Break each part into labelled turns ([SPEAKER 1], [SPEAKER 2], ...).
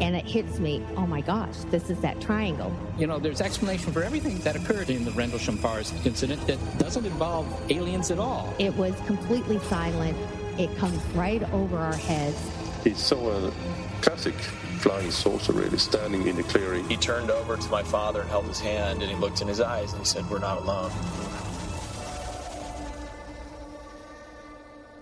[SPEAKER 1] And it hits me, oh my gosh, this is that triangle.
[SPEAKER 2] You know, there's explanation for everything that occurred in the Rendlesham Forest incident that doesn't involve aliens at all.
[SPEAKER 1] It was completely silent. It comes right over our heads.
[SPEAKER 3] He saw a classic flying saucer really standing in the clearing.
[SPEAKER 4] He turned over to my father and held his hand, and he looked in his eyes and he said, "We're not alone."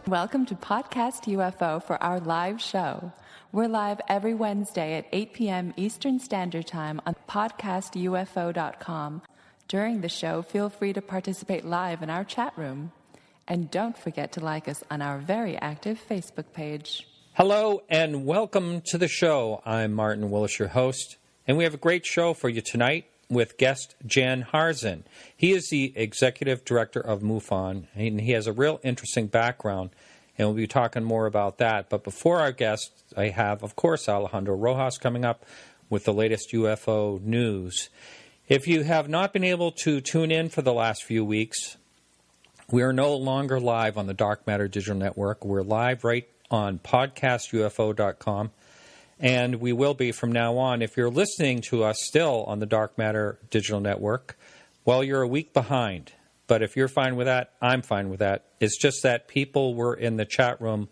[SPEAKER 5] Welcome to Podcast UFO for our live show. We're live every Wednesday at 8 p.m. Eastern Standard Time on podcastufo.com. During the show, feel free to participate live in our chat room. And don't forget to like us on our very active Facebook page.
[SPEAKER 6] Hello and welcome to the show. I'm Martin Willis, your host, and we have a great show for you tonight with guest Jan Harzan. He is the Executive Director of MUFON, and he has a real interesting background, and we'll be talking more about that. But before our guest, I have, of course, Alejandro Rojas coming up with the latest UFO news. If you have not been able to tune in for the last few weeks, we are no longer live on the Dark Matter Digital Network. We're live right on podcastufo.com, and we will be from now on. If you're listening to us still on the Dark Matter Digital Network, well, you're a week behind. But if you're fine with that, I'm fine with that. It's just that people were in the chat room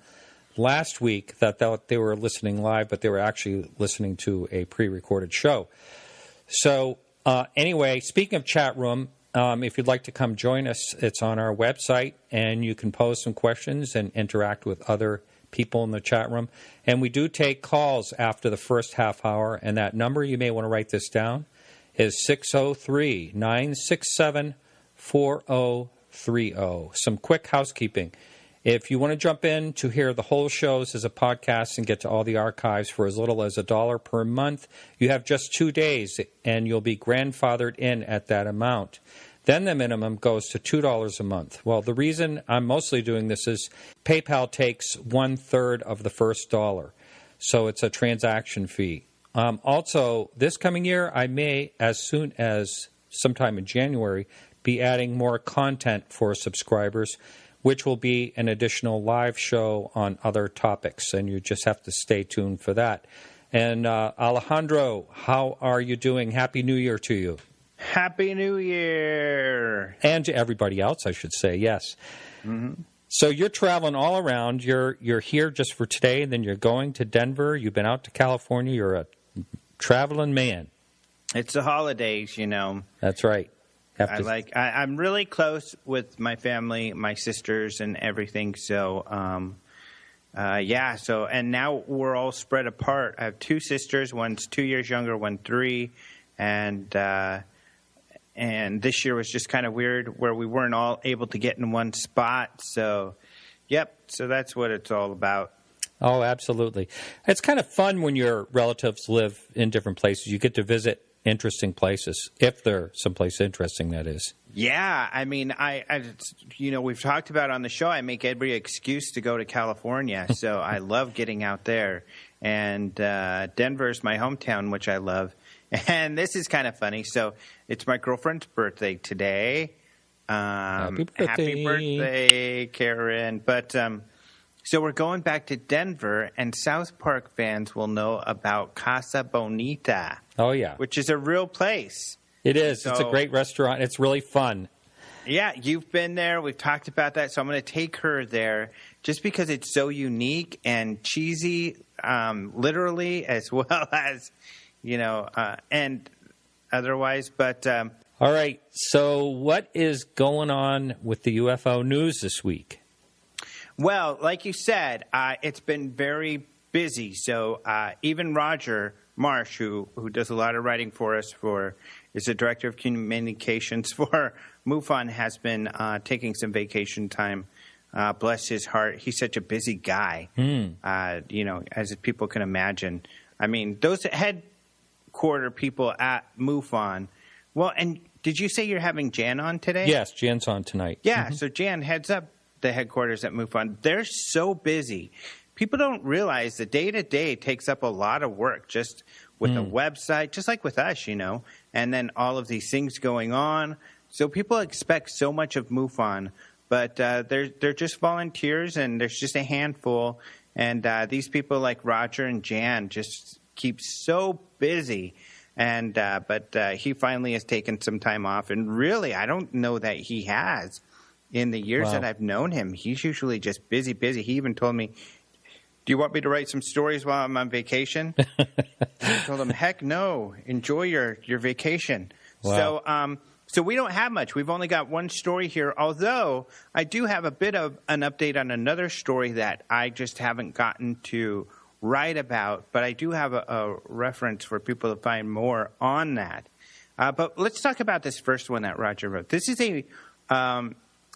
[SPEAKER 6] last week that thought they were listening live, but they were actually listening to a pre-recorded show. So anyway, speaking of chat room, if you'd like to come join us, it's on our website, and you can pose some questions and interact with other people in the chat room. And we do take calls after the first half hour, and that number, you may want to write this down, is 603-967-4030. Some quick housekeeping. If you want to jump in to hear the whole shows as a podcast and get to all the archives for as little as $1 per month, you have just 2 days, and you'll be grandfathered in at that amount. Then the minimum goes to $2 a month. Well, the reason I'm mostly doing this is PayPal takes 1/3 of the first dollar, so it's a transaction fee. Also, this coming year, I may, as soon as sometime in January, be adding more content for subscribers, which will be an additional live show on other topics, and you just have to stay tuned for that. And Alejandro, how are you doing? Happy New Year to you.
[SPEAKER 7] Happy New Year.
[SPEAKER 6] And to everybody else, I should say, yes. Mm-hmm. So you're traveling all around. You're here just for today, and then you're going to Denver. You've been out to California. You're a traveling man.
[SPEAKER 7] It's the holidays, you know.
[SPEAKER 6] That's right.
[SPEAKER 7] I'm really close with my family, my sisters, and everything. So, So, and now we're all spread apart. I have 2 sisters. One's 2 years younger, one 3, and this year was just kind of weird where we weren't all able to get in one spot. So, so that's what it's all about.
[SPEAKER 6] Oh, absolutely. It's kind of fun when your relatives live in different places. You get to visit interesting places, if they're someplace interesting, that is.
[SPEAKER 7] Yeah, I mean, we've talked about on the show, I make every excuse to go to California, so I love getting out there. And Denver's my hometown, which I love. And this is kind of funny. So it's my girlfriend's birthday today. Happy birthday, Karen. But so we're going back to Denver, and South Park fans will know about Casa Bonita.
[SPEAKER 6] Oh, yeah.
[SPEAKER 7] Which is a real place.
[SPEAKER 6] It is. So, it's a great restaurant. It's really fun.
[SPEAKER 7] Yeah, you've been there. We've talked about that. So I'm going to take her there just because it's so unique and cheesy, literally, as well as, and otherwise. But
[SPEAKER 6] all right. So what is going on with the UFO news this week?
[SPEAKER 7] Well, like you said, it's been very busy. So even Roger Marsh, who does a lot of writing for us, is the director of communications for MUFON, has been taking some vacation time. Bless his heart. He's such a busy guy, as people can imagine. I mean, those headquarter people at MUFON. Well, and did you say you're having Jan on today?
[SPEAKER 6] Yes, Jan's on tonight.
[SPEAKER 7] Yeah, So Jan heads up the headquarters at MUFON. They're so busy. People don't realize the day-to-day takes up a lot of work just with the website, just like with us, and then all of these things going on. So people expect so much of MUFON, but they're just volunteers, and there's just a handful. And these people like Roger and Jan just keeps so busy. And but he finally has taken some time off. And really, I don't know that he has. In the years that I've known him, he's usually just busy. He even told me, do you want me to write some stories while I'm on vacation? I told him, heck no. Enjoy your vacation. Wow. So we don't have much. We've only got one story here, although I do have a bit of an update on another story that I just haven't gotten to write about, but I do have a reference for people to find more on that. But let's talk about this first one that Roger wrote. This is a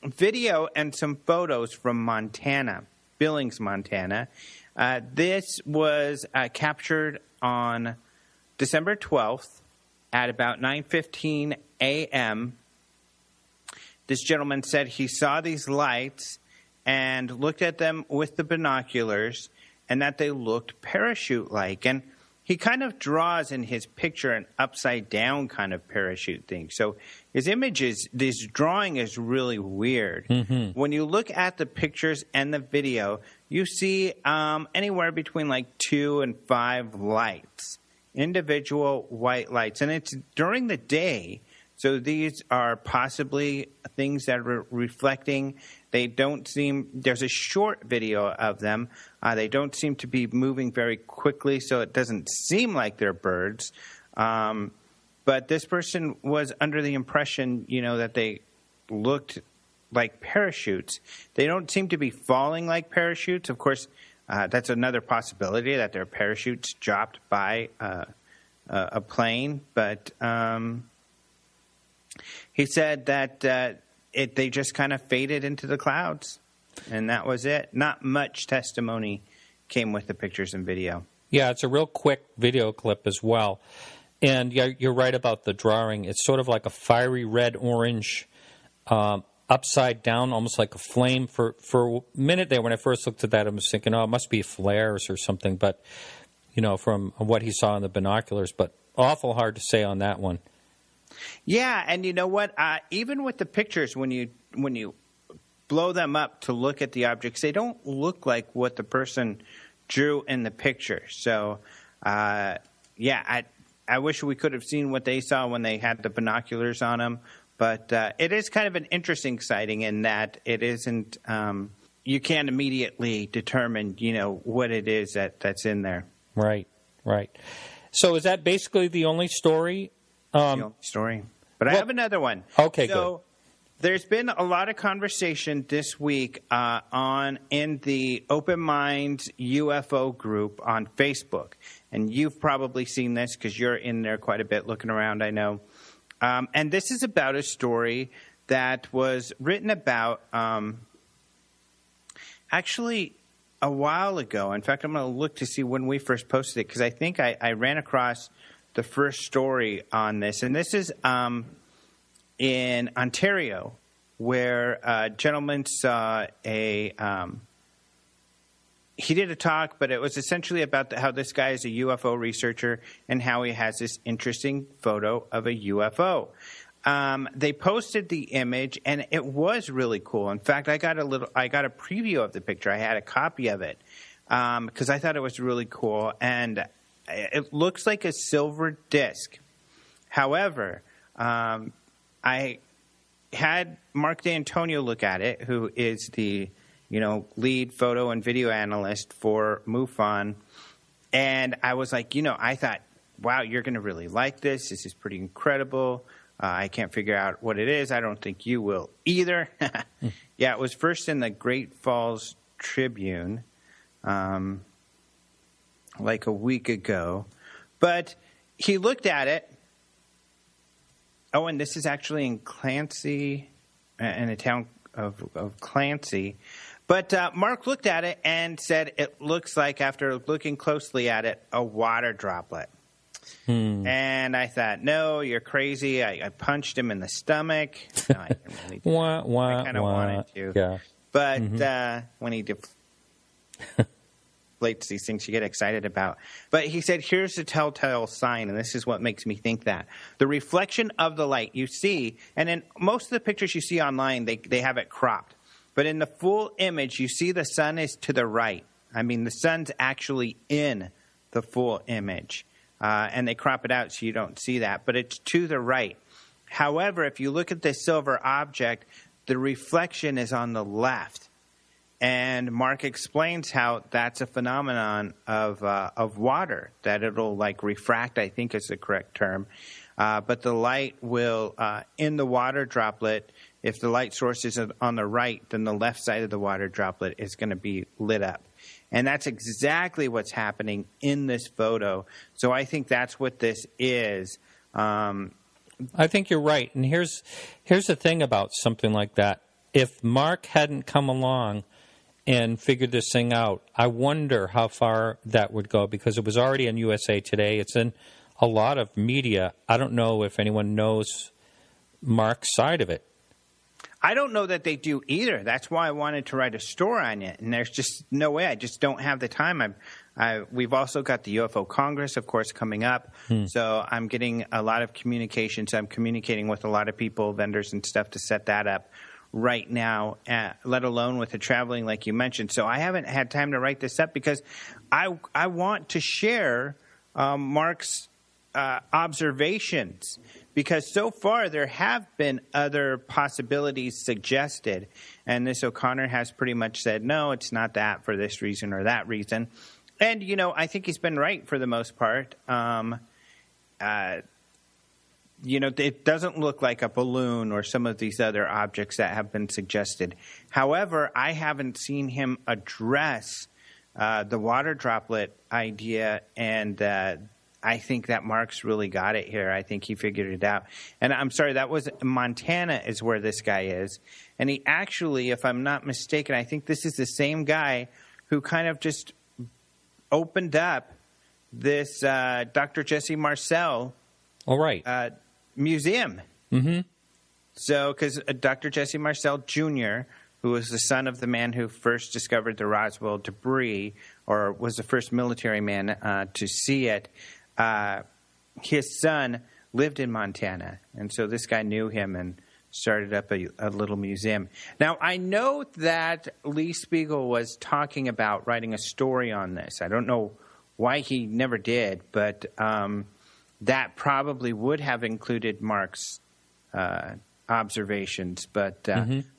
[SPEAKER 7] video and some photos from Montana, Billings, Montana. This was captured on December 12th at about 9:15 a.m. This gentleman said he saw these lights and looked at them with the binoculars and that they looked parachute-like. And he kind of draws in his picture an upside-down kind of parachute thing. So his this drawing is really weird. Mm-hmm. When you look at the pictures and the video, you see anywhere between like 2 and 5 lights, individual white lights. And it's during the day, so these are possibly things that are reflecting. They don't seem – there's a short video of them. They don't seem to be moving very quickly, so it doesn't seem like they're birds. But this person was under the impression, that they looked like parachutes. They don't seem to be falling like parachutes. Of course, that's another possibility, that they're parachutes dropped by a plane. But he said that they just kind of faded into the clouds, and that was it. Not much testimony came with the pictures and video.
[SPEAKER 6] Yeah, it's a real quick video clip as well. And you're right about the drawing. It's sort of like a fiery red-orange, upside down, almost like a flame. For a minute there, when I first looked at that, I was thinking, it must be flares or something. But, from what he saw in the binoculars. But awful hard to say on that one.
[SPEAKER 7] Yeah, and you know what? Even with the pictures, when you blow them up to look at the objects, they don't look like what the person drew in the picture. So, I wish we could have seen what they saw when they had the binoculars on them. But it is kind of an interesting sighting in that it isn't you can't immediately determine, what it is that's in there.
[SPEAKER 6] Right. So is that basically the only story?
[SPEAKER 7] The only story. But I have another one.
[SPEAKER 6] Okay,
[SPEAKER 7] good. There's been a lot of conversation this week in the Open Minds UFO group on Facebook. And you've probably seen this because you're in there quite a bit looking around, I know. And this is about a story that was written about actually a while ago. In fact, I'm going to look to see when we first posted it because I think I ran across the first story on this. And this is in Ontario, where a gentleman saw he did a talk, but it was essentially about how this guy is a UFO researcher and how he has this interesting photo of a UFO. They posted the image, and it was really cool. In fact, I got a preview of the picture. I had a copy of it because I thought it was really cool, and it looks like a silver disc. However, I had Mark D'Antonio look at it, who is the lead photo and video analyst for MUFON. And I was like, I thought, wow, you're going to really like this. This is pretty incredible. I can't figure out what it is. I don't think you will either. Yeah, it was first in the Great Falls Tribune like a week ago. But he looked at it. Oh, and this is actually in Clancy, in a town of Clancy. But Mark looked at it and said it looks like, after looking closely at it, a water droplet. And I thought, no, you're crazy. I punched him in the stomach. No, I didn't really do that. I kind of wanted to. Yeah. But when he deflates these things you get excited about. But he said, here's the telltale sign, and this is what makes me think that. The reflection of the light you see, and in most of the pictures you see online, they have it cropped. But in the full image, you see the sun is to the right. I mean, the sun's actually in the full image. And they crop it out so you don't see that, but it's to the right. However, if you look at the silver object, the reflection is on the left. And Mark explains how that's a phenomenon of water, that it'll like refract, I think is the correct term. But the light will, in the water droplet, if the light source is on the right, then the left side of the water droplet is going to be lit up. And that's exactly what's happening in this photo. So I think that's what this is.
[SPEAKER 6] I think you're right. And here's the thing about something like that. If Mark hadn't come along and figured this thing out, I wonder how far that would go, because it was already in USA Today. It's in a lot of media. I don't know if anyone knows Mark's side of it.
[SPEAKER 7] I don't know that they do either. That's why I wanted to write a story on it, and there's just no way. I just don't have the time. We've also got the UFO Congress, of course, coming up, so I'm getting a lot of communications. I'm communicating with a lot of people, vendors and stuff, to set that up right now, let alone with the traveling like you mentioned. So I haven't had time to write this up because I want to share Mark's observations, because so far there have been other possibilities suggested, and this O'Connor has pretty much said, no, it's not that for this reason or that reason. And, you know, I think he's been right for the most part. You know, it doesn't look like a balloon or some of these other objects that have been suggested. However, I haven't seen him address the water droplet idea, and I think that Mark's really got it here. I think he figured it out. And I'm sorry, that was Montana is where this guy is. And he actually, if I'm not mistaken, I think this is the same guy who kind of just opened up this Dr. Jesse Marcel museum.
[SPEAKER 6] Mm-hmm.
[SPEAKER 7] So, because Dr. Jesse Marcel Jr., who was the son of the man who first discovered the Roswell debris, or was the first military man to see it, his son lived in Montana. And so this guy knew him and started up a little museum. Now, I know that Lee Spiegel was talking about writing a story on this. I don't know why he never did, but that probably would have included Mark's observations. But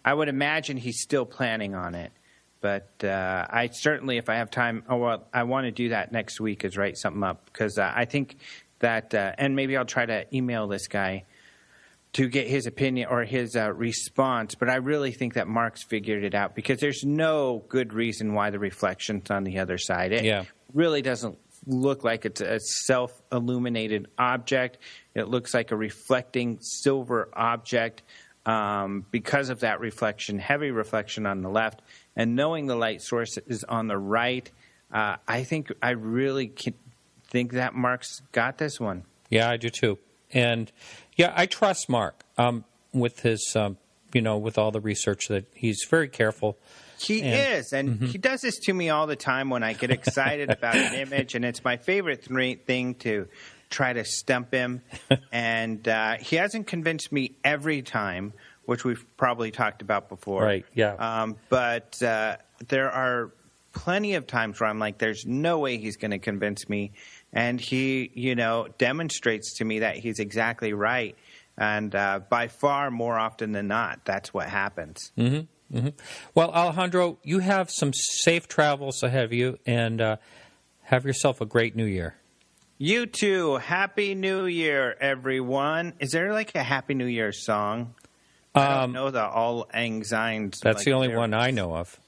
[SPEAKER 7] I would imagine he's still planning on it. But I certainly, if I have time, I want to do that next week, is write something up, because I think that, and maybe I'll try to email this guy to get his opinion or his response. But I really think that Mark's figured it out, because there's no good reason why the reflection's on the other side. It really doesn't look like it's a self-illuminated object. It looks like a reflecting silver object because of that reflection, heavy reflection on the left. And knowing the light source is on the right, I really think that Mark's got this one.
[SPEAKER 6] Yeah, I do too. And yeah, I trust Mark with his, with all the research that he's very careful.
[SPEAKER 7] He is, and he does this to me all the time when I get excited about an image, and it's my favorite thing to try to stump him. And he hasn't convinced me every time, which we've probably talked about before.
[SPEAKER 6] Right, yeah.
[SPEAKER 7] But there are plenty of times where I'm like, there's no way he's going to convince me. And he, demonstrates to me that he's exactly right. And by far, more often than not, that's what happens.
[SPEAKER 6] Mm-hmm. Mm-hmm. Well, Alejandro, you have some safe travels ahead of you, and have yourself a great New Year.
[SPEAKER 7] You too. Happy New Year, everyone. Is there like a Happy New Year song? I don't know the All Lang Synes.
[SPEAKER 6] That's the only one I know of.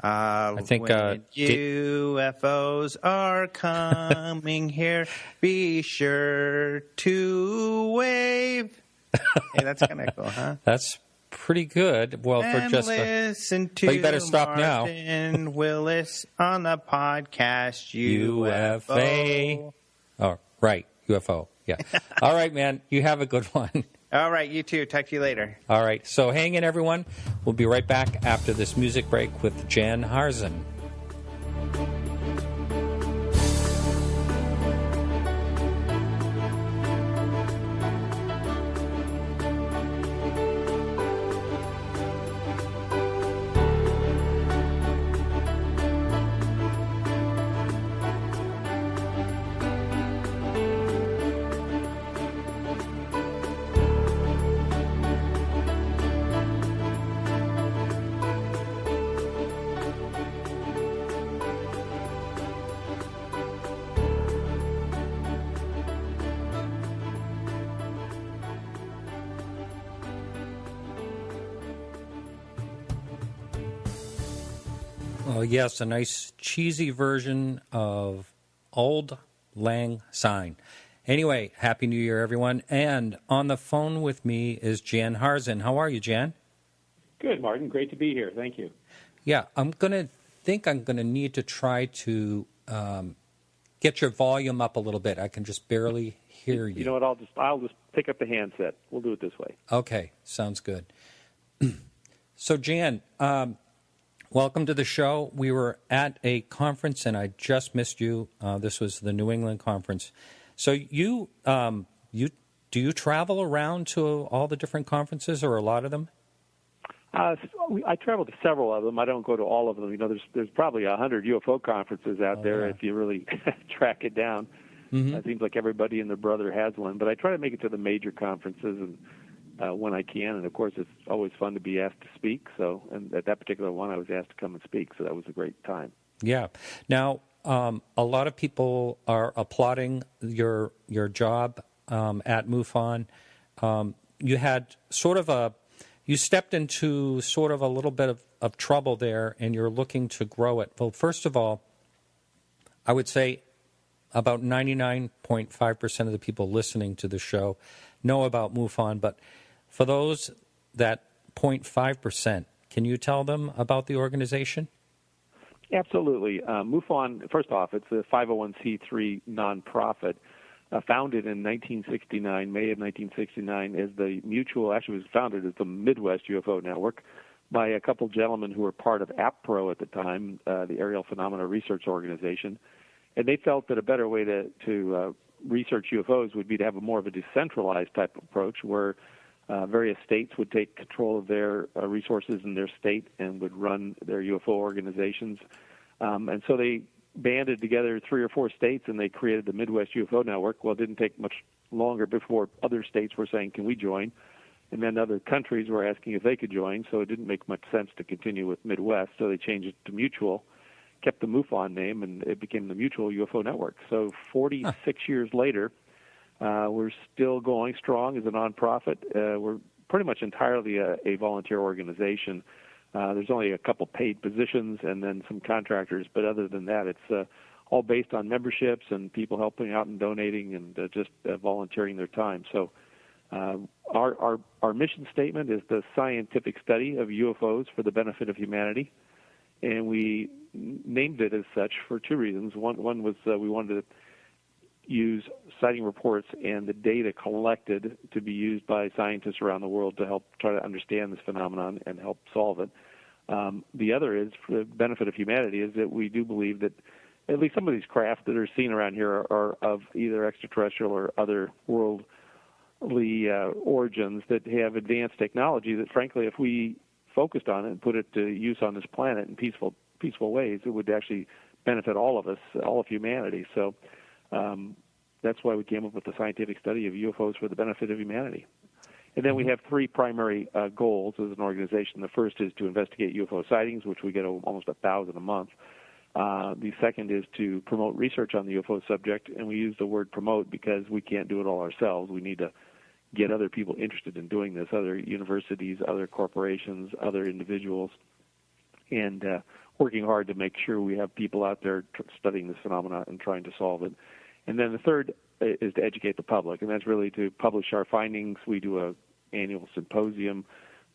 [SPEAKER 6] I think
[SPEAKER 7] when UFOs are coming here, be sure to wave. Hey, that's kind of cool, huh?
[SPEAKER 6] That's pretty good. Well,
[SPEAKER 7] and
[SPEAKER 6] for just
[SPEAKER 7] listen to
[SPEAKER 6] but you better stop
[SPEAKER 7] Martin
[SPEAKER 6] now.
[SPEAKER 7] Willis on the podcast UFO.
[SPEAKER 6] Oh, right, UFO. Yeah. All right, man. You have a good one.
[SPEAKER 7] All right, you too. Talk to you later.
[SPEAKER 6] All right. So hang in, everyone. We'll be right back after this music break with Jan Harzan. Oh, yes, a nice cheesy version of Old Lang Syne. Anyway, Happy New Year, everyone. And on the phone with me is Jan Harzan. How are you, Jan?
[SPEAKER 8] Good, Martin. Great to be here. Thank you.
[SPEAKER 6] Yeah, I'm going to need to try to get your volume up a little bit. I can just barely hear you.
[SPEAKER 8] You know what? I'll just pick up the handset. We'll do it this way.
[SPEAKER 6] Okay, sounds good. So, Jan, welcome to the show. We were at a conference, and I just missed you. This was the New England conference. So, do you travel around to all the different conferences, or a lot of them?
[SPEAKER 8] I travel to several of them. I don't go to all of them. You know, there's probably 100 UFO conferences out there if you really track it down. Mm-hmm. It seems like everybody and their brother has one. But I try to make it to the major conferences and when I can. And, of course, it's always fun to be asked to speak. So, and at that particular one, I was asked to come and speak. So that was a great time. Yeah. Now, a lot of people are applauding your job at MUFON. You had you stepped into sort of a little bit of trouble there, and you're looking to grow it. Well, first of all, I would say about 99.5% of the people listening to the show know about MUFON, but for those that 0.5%, can you tell them about the organization? Absolutely. MUFON, first off, it's a 501c3 nonprofit. Founded in 1969, May of 1969, as the mutual, actually was founded as the Midwest UFO Network by a couple gentlemen who were part of APPRO at the time, the Aerial Phenomena Research Organization. And they felt that a better way to research UFOs would be to have a more of a decentralized type of approach where various states would take control of their resources in their state and would run their UFO organizations. And so they banded together 3 or 4 states, and they created the Midwest UFO Network. Well, it didn't take much longer before other states were saying, can we join? And then other countries were asking if they could join, so it didn't make much sense to continue with Midwest, so they changed it to Mutual, kept the MUFON name, and it became the Mutual UFO Network. So 46 years later, we're still going strong as a nonprofit. We're pretty much entirely a volunteer organization. There's only a couple paid positions and then some contractors, but other than that, it's all based on memberships and people helping out and donating and just volunteering their time. So our mission statement is the scientific study of UFOs for the benefit of humanity, and we named it as such for 2 reasons. One was we wanted to use sighting reports and the data collected to be used by scientists around the world to help try to understand this phenomenon and help solve it. The other is, for the benefit of humanity, is that we do believe that at least some of these craft that are seen around here are of either extraterrestrial or other worldly origins that have advanced technology that, frankly, if we focused on it and put it to use on this planet in peaceful ways, it would actually benefit all of us, all of humanity. So that's why we came up with the scientific study of UFOs for the benefit of humanity. And then we have 3 primary goals as an organization. The first is to investigate UFO sightings, which we get almost 1,000 a month. The second is to promote research on the UFO subject, and we use the word promote because we can't do it all ourselves. We need to get other people interested in doing this, other universities, other corporations, other individuals, and working hard to make sure we have people out there studying this phenomenon and trying to solve it. And then the third is to educate the public, and that's really to publish our findings. We do an annual symposium,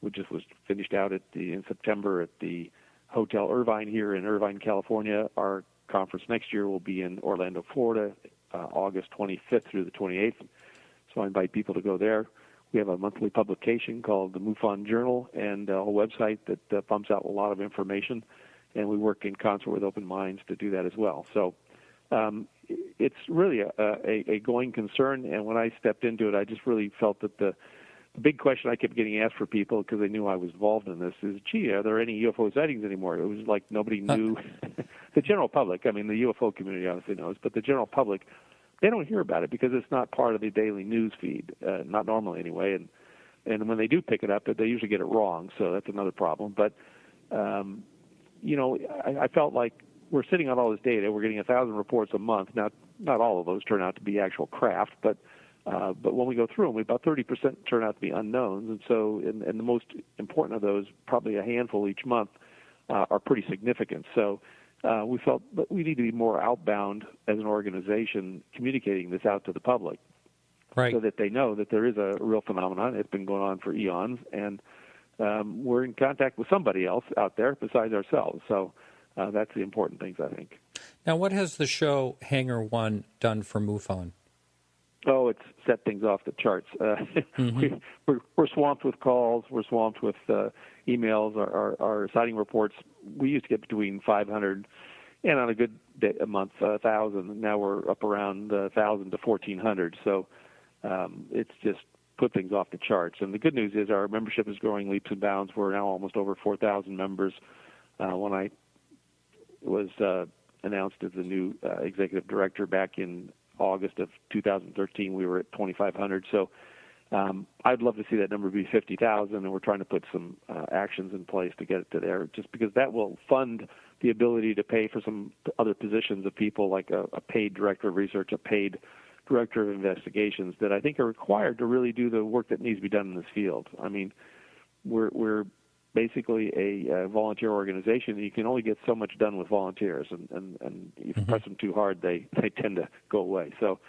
[SPEAKER 8] which just was finished out in September at the Hotel Irvine here in Irvine, California. Our conference next year will be in Orlando, Florida, August 25th through the 28th. So I invite people to go there. We have a monthly publication called the MUFON Journal and a website that pumps out a lot of information, and we work in concert with Open Minds to do that as well. So it's really a going concern, and when I stepped into it, I just really felt that the big question I kept getting asked for people, because they knew I was involved in this, is, gee, are there any UFO sightings anymore? It was like nobody knew. The general public, I mean, the UFO community obviously knows, but the general public, they don't hear about it because it's not part of the daily news feed, not normally anyway, and when they do pick it up, they usually get it wrong, so that's another problem. But, I felt like we're sitting on all this data. We're getting 1,000 reports a month. Now, not all of those turn out to be actual craft, but when we go through them, about 30% turn out to be unknowns. And so, and the most important of those, probably a handful each month, are pretty significant. So we felt that we need to be more outbound as an organization, communicating this out to the public,
[SPEAKER 6] right,
[SPEAKER 8] so that they know that there is a real phenomenon. It's been going on for eons, and we're in contact with somebody else out there besides ourselves. So that's the important things, I think.
[SPEAKER 6] Now, what has the show Hangar One done for MUFON?
[SPEAKER 8] Oh, it's set things off the charts. We're swamped with calls. We're swamped with emails. Our sighting reports, we used to get between 500 and on a good day, a month, 1,000. Now we're up around 1,000 to 1,400. So it's just put things off the charts. And the good news is our membership is growing leaps and bounds. We're now almost over 4,000 members. When I was announced as the new executive director back in August of 2013, we were at 2,500. So I'd love to see that number be 50,000, and we're trying to put some actions in place to get it to there, just because that will fund the ability to pay for some other positions of people like a paid director of research, a paid director of investigations that I think are required to really do the work that needs to be done in this field. I mean, we're basically a volunteer organization. You can only get so much done with volunteers, and if you press them too hard, they tend to go away. So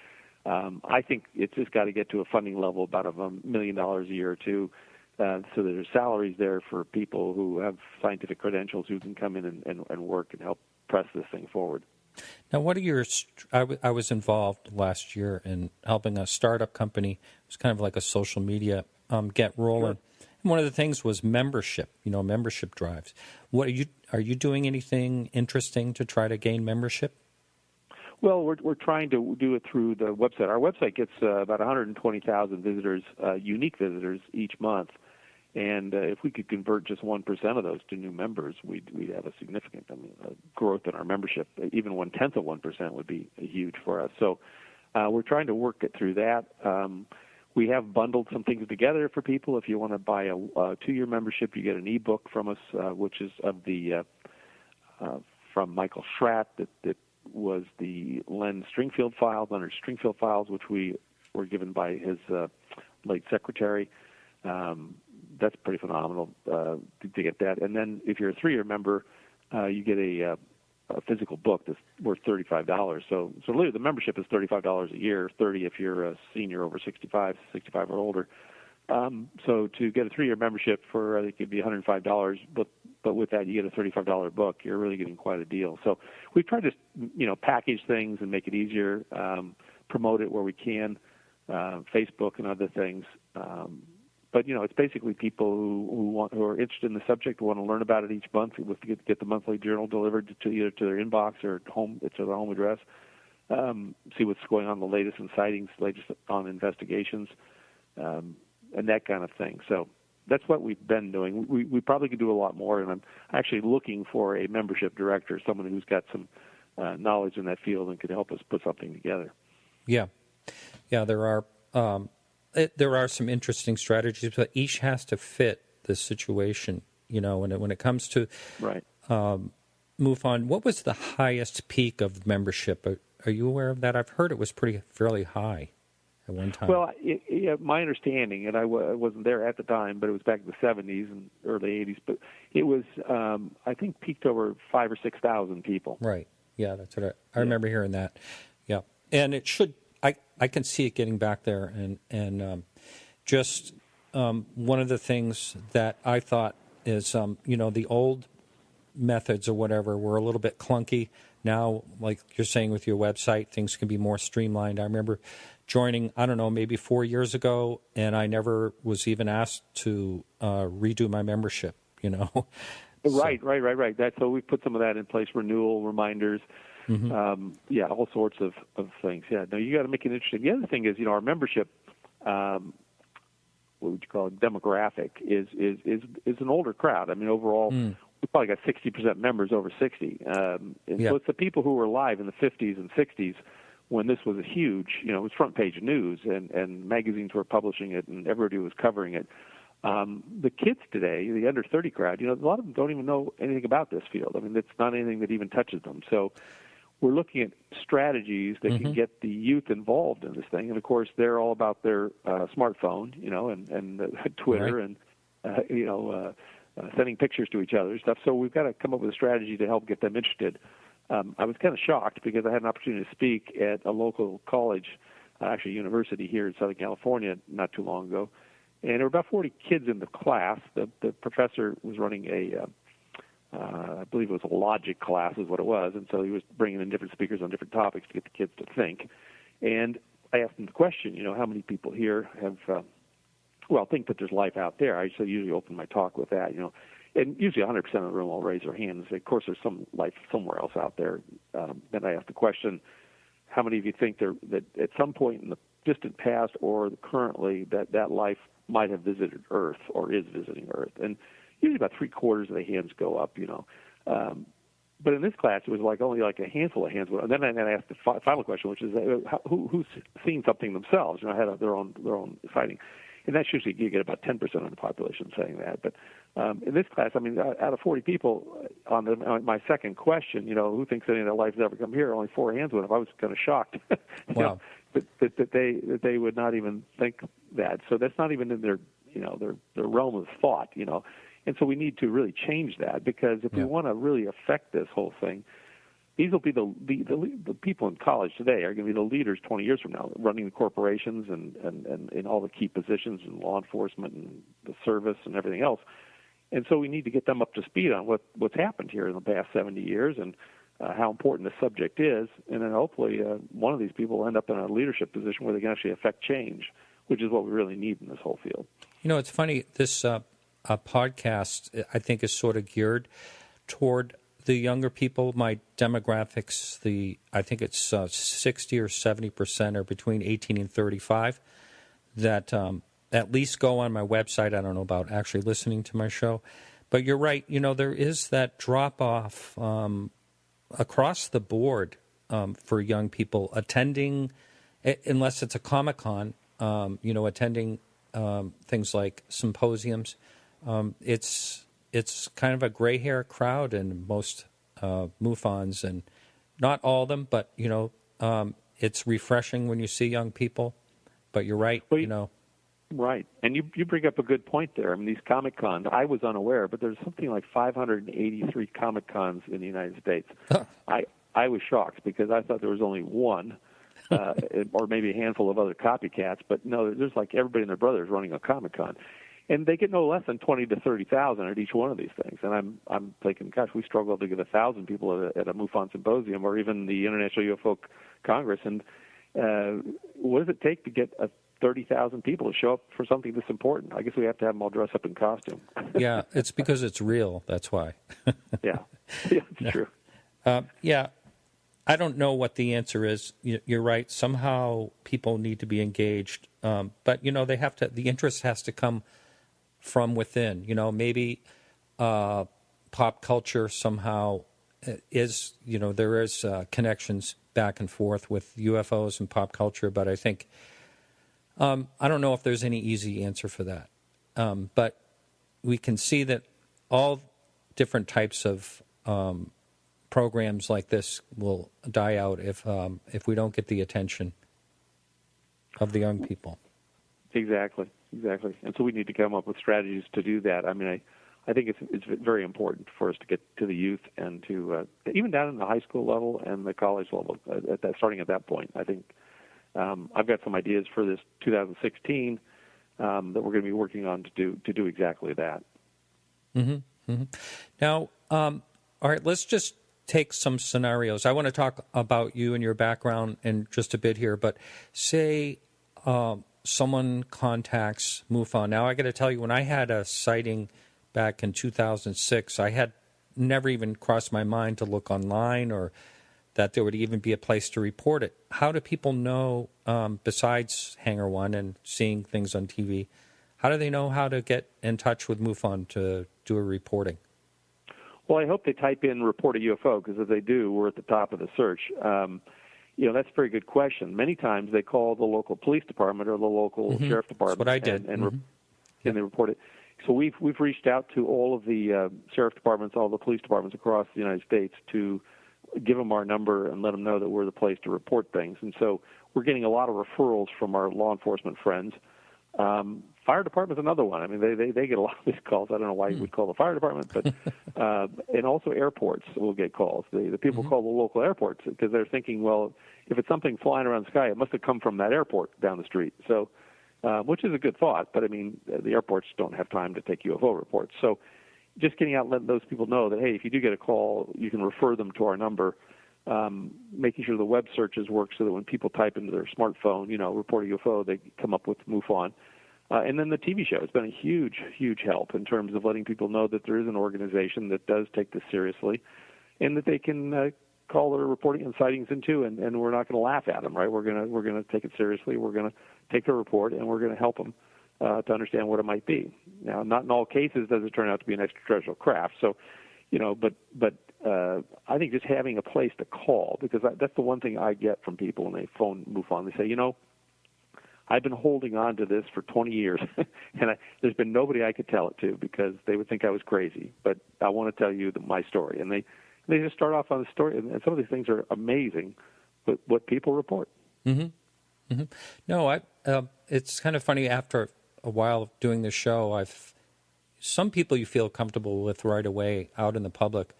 [SPEAKER 8] I think it's just got to get to a funding level about $1 million a year or two, so there's salaries there for people who have scientific credentials who can come in and work and help press this thing forward.
[SPEAKER 6] Now, what are your? I was involved last year in helping a startup company. It was kind of like a social media get rolling. Sure. One of the things was membership, membership drives. What are you doing anything interesting to try to gain membership?
[SPEAKER 8] Well, we're trying to do it through the website. Our website gets about 120,000 visitors, unique visitors each month. And if we could convert just 1% of those to new members, we'd have a significant growth in our membership. Even 1/10 of 1% would be huge for us. So we're trying to work it through that. We have bundled some things together for people. If you want to buy a 2-year membership, you get an e-book from us, which is of the from Michael Schratt that was the Len Stringfield files, Leonard Stringfield files, which we were given by his late secretary. That's pretty phenomenal to get that. And then if you're a 3-year member, you get a physical book that's worth $35. So literally the membership is $35 a year, $30 if you're a senior over 65 or older. So to get a 3-year membership for, I think it'd be $105, but with that you get a $35 book. You're really getting quite a deal. So we've tried to, package things and make it easier, promote it where we can, Facebook and other things. But it's basically people who are interested in the subject, who want to learn about it each month, with get the monthly journal delivered to either to their inbox or to their home address. See what's going on, the latest in sightings, latest on investigations, and that kind of thing. So that's what we've been doing. We probably could do a lot more, and I'm actually looking for a membership director, someone who's got some knowledge in that field and could help us put something together. Yeah,
[SPEAKER 6] there are some interesting strategies, but each has to fit the situation, when it comes to
[SPEAKER 8] right.
[SPEAKER 6] MUFON. What was the highest peak of membership? Are you aware of that? I've heard it was fairly high at one time.
[SPEAKER 8] Well, my understanding, and I wasn't there at the time, but it was back in the 70s and early 80s, but it was, I think, peaked over 5,000 or 6,000 people.
[SPEAKER 6] Right. Yeah, that's what I remember hearing that. Yeah. And it should... I can see it getting back there, and just one of the things that I thought is, the old methods or whatever were a little bit clunky. Now, like you're saying with your website, things can be more streamlined. I remember joining, maybe 4 years ago, and I never was even asked to redo my membership,
[SPEAKER 8] Right. So we put some of that in place, renewal reminders. Mm-hmm. All sorts of things. Yeah, no, you got to make it interesting. The other thing is, our membership, what would you call it, demographic, is an older crowd. I mean, overall, we probably got 60% members over 60. So it's the people who were alive in the 50s and 60s when this was a huge, it was front page news, and magazines were publishing it, and everybody was covering it. The kids today, the under 30 crowd, a lot of them don't even know anything about this field. I mean, it's not anything that even touches them. So we're looking at strategies that can get the youth involved in this thing. And, of course, they're all about their smartphone, and Twitter, right. And, sending pictures to each other and stuff. So we've got to come up with a strategy to help get them interested. I was kind of shocked because I had an opportunity to speak at a local college, actually university here in Southern California not too long ago. And there were about 40 kids in the class. The professor was running I believe it was a logic class is what it was, and so he was bringing in different speakers on different topics to get the kids to think. And I asked him the question, how many people here have, think that there's life out there? I usually open my talk with that, and usually 100% of the room will raise their hand and say, of course, there's some life somewhere else out there. Then I asked the question, how many of you think that at some point in the distant past or currently that life might have visited Earth or is visiting Earth? And usually about 3/4 of the hands go up, But in this class, it was only a handful of hands. And then I asked the final question, which is who's seen something themselves? Had their own sighting. And that's usually you get about 10% of the population saying that. But in this class, out of 40 people, on my second question, who thinks any of their life's ever come here? Only 4 hands went up. I was kind of shocked.
[SPEAKER 6] Wow.
[SPEAKER 8] that they would not even think that. So that's not even in their realm of thought. And so we need to really change that, because if we want to really affect this whole thing, these will be the people in college today are going to be the leaders 20 years from now, running the corporations and in all the key positions in law enforcement and the service and everything else. And so we need to get them up to speed on what's happened here in the past 70 years and how important the subject is. And then hopefully one of these people will end up in a leadership position where they can actually affect change, which is what we really need in this whole field.
[SPEAKER 6] It's funny, this podcast, I think, is sort of geared toward the younger people. My demographics, I think it's 60 or 70% are between 18 and 35 that at least go on my website. I don't know about actually listening to my show. But you're right. There is that drop-off across the board for young people attending, unless it's a Comic-Con, attending things like symposiums. It's kind of a gray hair crowd in most MUFONs, and not all of them, but it's refreshing when you see young people. But you're right,
[SPEAKER 8] Right, and you bring up a good point there. These Comic-Cons, I was unaware, but there's something like 583 Comic-Cons in the United States. Huh. I was shocked because I thought there was only one, or maybe a handful of other copycats. But no, there's everybody and their brothers running a Comic-Con. And they get no less than 20 to 30,000 at each one of these things. And I'm thinking, gosh, we struggle to get 1,000 people at a MUFON symposium or even the International UFO Congress. And what does it take to get 30,000 people to show up for something this important? I guess we have to have them all dress up in costume.
[SPEAKER 6] Yeah, it's because it's real. That's why.
[SPEAKER 8] Yeah, it's true.
[SPEAKER 6] I don't know what the answer is. You're right. Somehow people need to be engaged, but they have to. The interest has to come from within. Maybe pop culture somehow is. There is connections back and forth with UFOs and pop culture, but I think I don't know if there's any easy answer for that. But we can see that all different types of programs like this will die out if we don't get the attention of the young people.
[SPEAKER 8] Exactly. And so we need to come up with strategies to do that. I think it's very important for us to get to the youth and to even down in the high school level and the college level. Starting at that point, I think I've got some ideas for this 2016 that we're going to be working on to do exactly that.
[SPEAKER 6] Mm-hmm. Mm-hmm. Now, all right, let's just take some scenarios. I want to talk about you and your background in just a bit here, but say someone contacts MUFON. Now, I got to tell you, when I had a sighting back in 2006, I had never even crossed my mind to look online or that there would even be a place to report it. How do people know, besides Hangar 1 and seeing things on TV, how do they know how to get in touch with MUFON to do a reporting?
[SPEAKER 8] Well, I hope they type in report a UFO, because if they do, we're at the top of the search. That's a very good question. Many times they call the local police department or the local sheriff department.
[SPEAKER 6] That's what I did.
[SPEAKER 8] And they report it. So we've reached out to all of the sheriff departments, all the police departments across the United States to give them our number and let them know that we're the place to report things. And so we're getting a lot of referrals from our law enforcement friends. Fire department's another one. I mean, they get a lot of these calls. I don't know why you would call the fire department, but and also airports will get calls. The people call the local airports because they're thinking, well, if it's something flying around the sky, it must have come from that airport down the street. So, which is a good thought, but I mean, the airports don't have time to take UFO reports. So, just getting out and letting those people know that, hey, if you do get a call, you can refer them to our number. Making sure the web searches work so that when people type into their smartphone, report a UFO, they come up with MUFON. And then the TV show has been a huge, huge help in terms of letting people know that there is an organization that does take this seriously and that they can call their reporting and sightings into, and we're not going to laugh at them, right? We're going to take it seriously. We're going to take their report, and we're going to help them to understand what it might be. Now, not in all cases does it turn out to be an extraterrestrial craft. So, but I think just having a place to call, because that's the one thing I get from people when they phone MUFON. They say, I've been holding on to this for 20 years, and there's been nobody I could tell it to because they would think I was crazy. But I want to tell you my story. And they just start off on the story, and some of these things are amazing, what people report.
[SPEAKER 6] Mm-hmm. Mm-hmm. No, it's kind of funny. After a while of doing this show, some people you feel comfortable with right away out in the public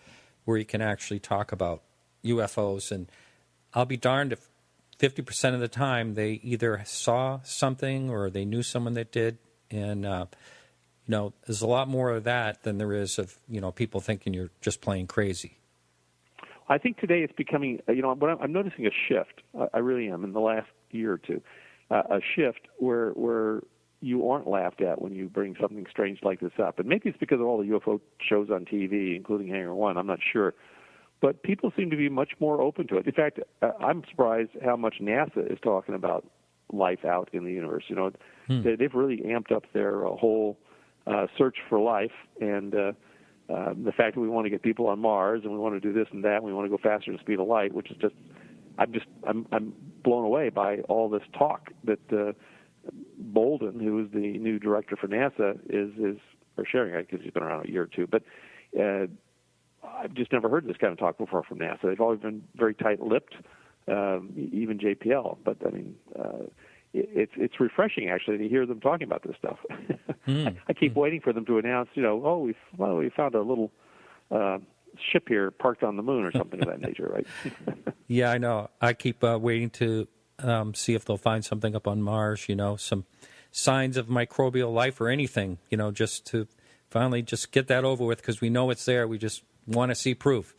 [SPEAKER 6] where you can actually talk about UFOs. And I'll be darned if 50% of the time they either saw something or they knew someone that did. And, there's a lot more of that than there is of, people thinking you're just playing crazy.
[SPEAKER 8] I think today it's becoming, I'm noticing a shift. I really am in the last year or two, a shift where you aren't laughed at when you bring something strange like this up. And maybe it's because of all the UFO shows on TV, including Hangar 1. I'm not sure. But people seem to be much more open to it. In fact, I'm surprised how much NASA is talking about life out in the universe. They've really amped up their whole search for life, and the fact that we want to get people on Mars and we want to do this and that, and we want to go faster than the speed of light, which is I'm blown away by all this talk that Bolden, who is the new director for NASA, is sharing. Because he's been around a year or two, but. I've just never heard this kind of talk before from NASA. They've always been very tight-lipped, even JPL. But I mean, it's refreshing actually to hear them talking about this stuff. I keep waiting for them to announce, we found a little ship here parked on the moon or something of that nature, right?
[SPEAKER 6] Yeah, I know. I keep waiting to see if they'll find something up on Mars. Some signs of microbial life or anything. Just to finally just get that over with, because we know it's there. We just want to see proof.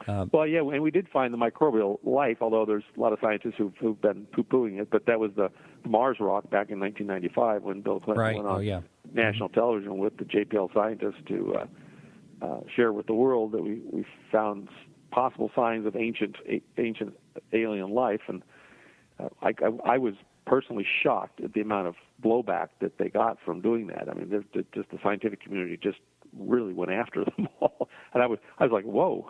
[SPEAKER 8] Well, yeah, and we did find the microbial life, although there's a lot of scientists who've been poo-pooing it, but that was the Mars rock back in 1995 when Bill Clinton went on national television with the JPL scientists to share with the world that we found possible signs of ancient alien life. And I was personally shocked at the amount of blowback that they got from doing that. I mean, just the scientific community just really went after them all, and I was like, whoa,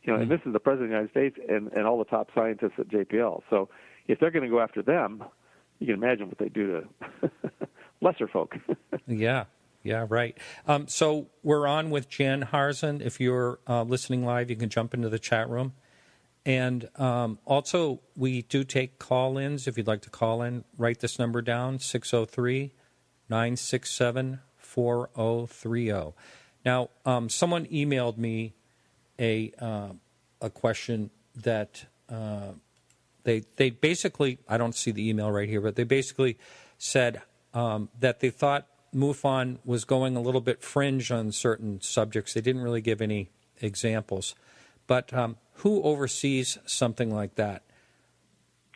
[SPEAKER 8] and this is the president of the United States and all the top scientists at JPL. So if they're going to go after them, you can imagine what they do to lesser folk. Yeah,
[SPEAKER 6] right. So we're on with Jan Harzan. If you're listening live, you can jump into the chat room. And also, we do take call-ins. If you'd like to call in, write this number down, 603-967-4030. Now, someone emailed me a question that they basically, I don't see the email right here, but they basically said that they thought MUFON was going a little bit fringe on certain subjects. They didn't really give any examples. But who oversees something like that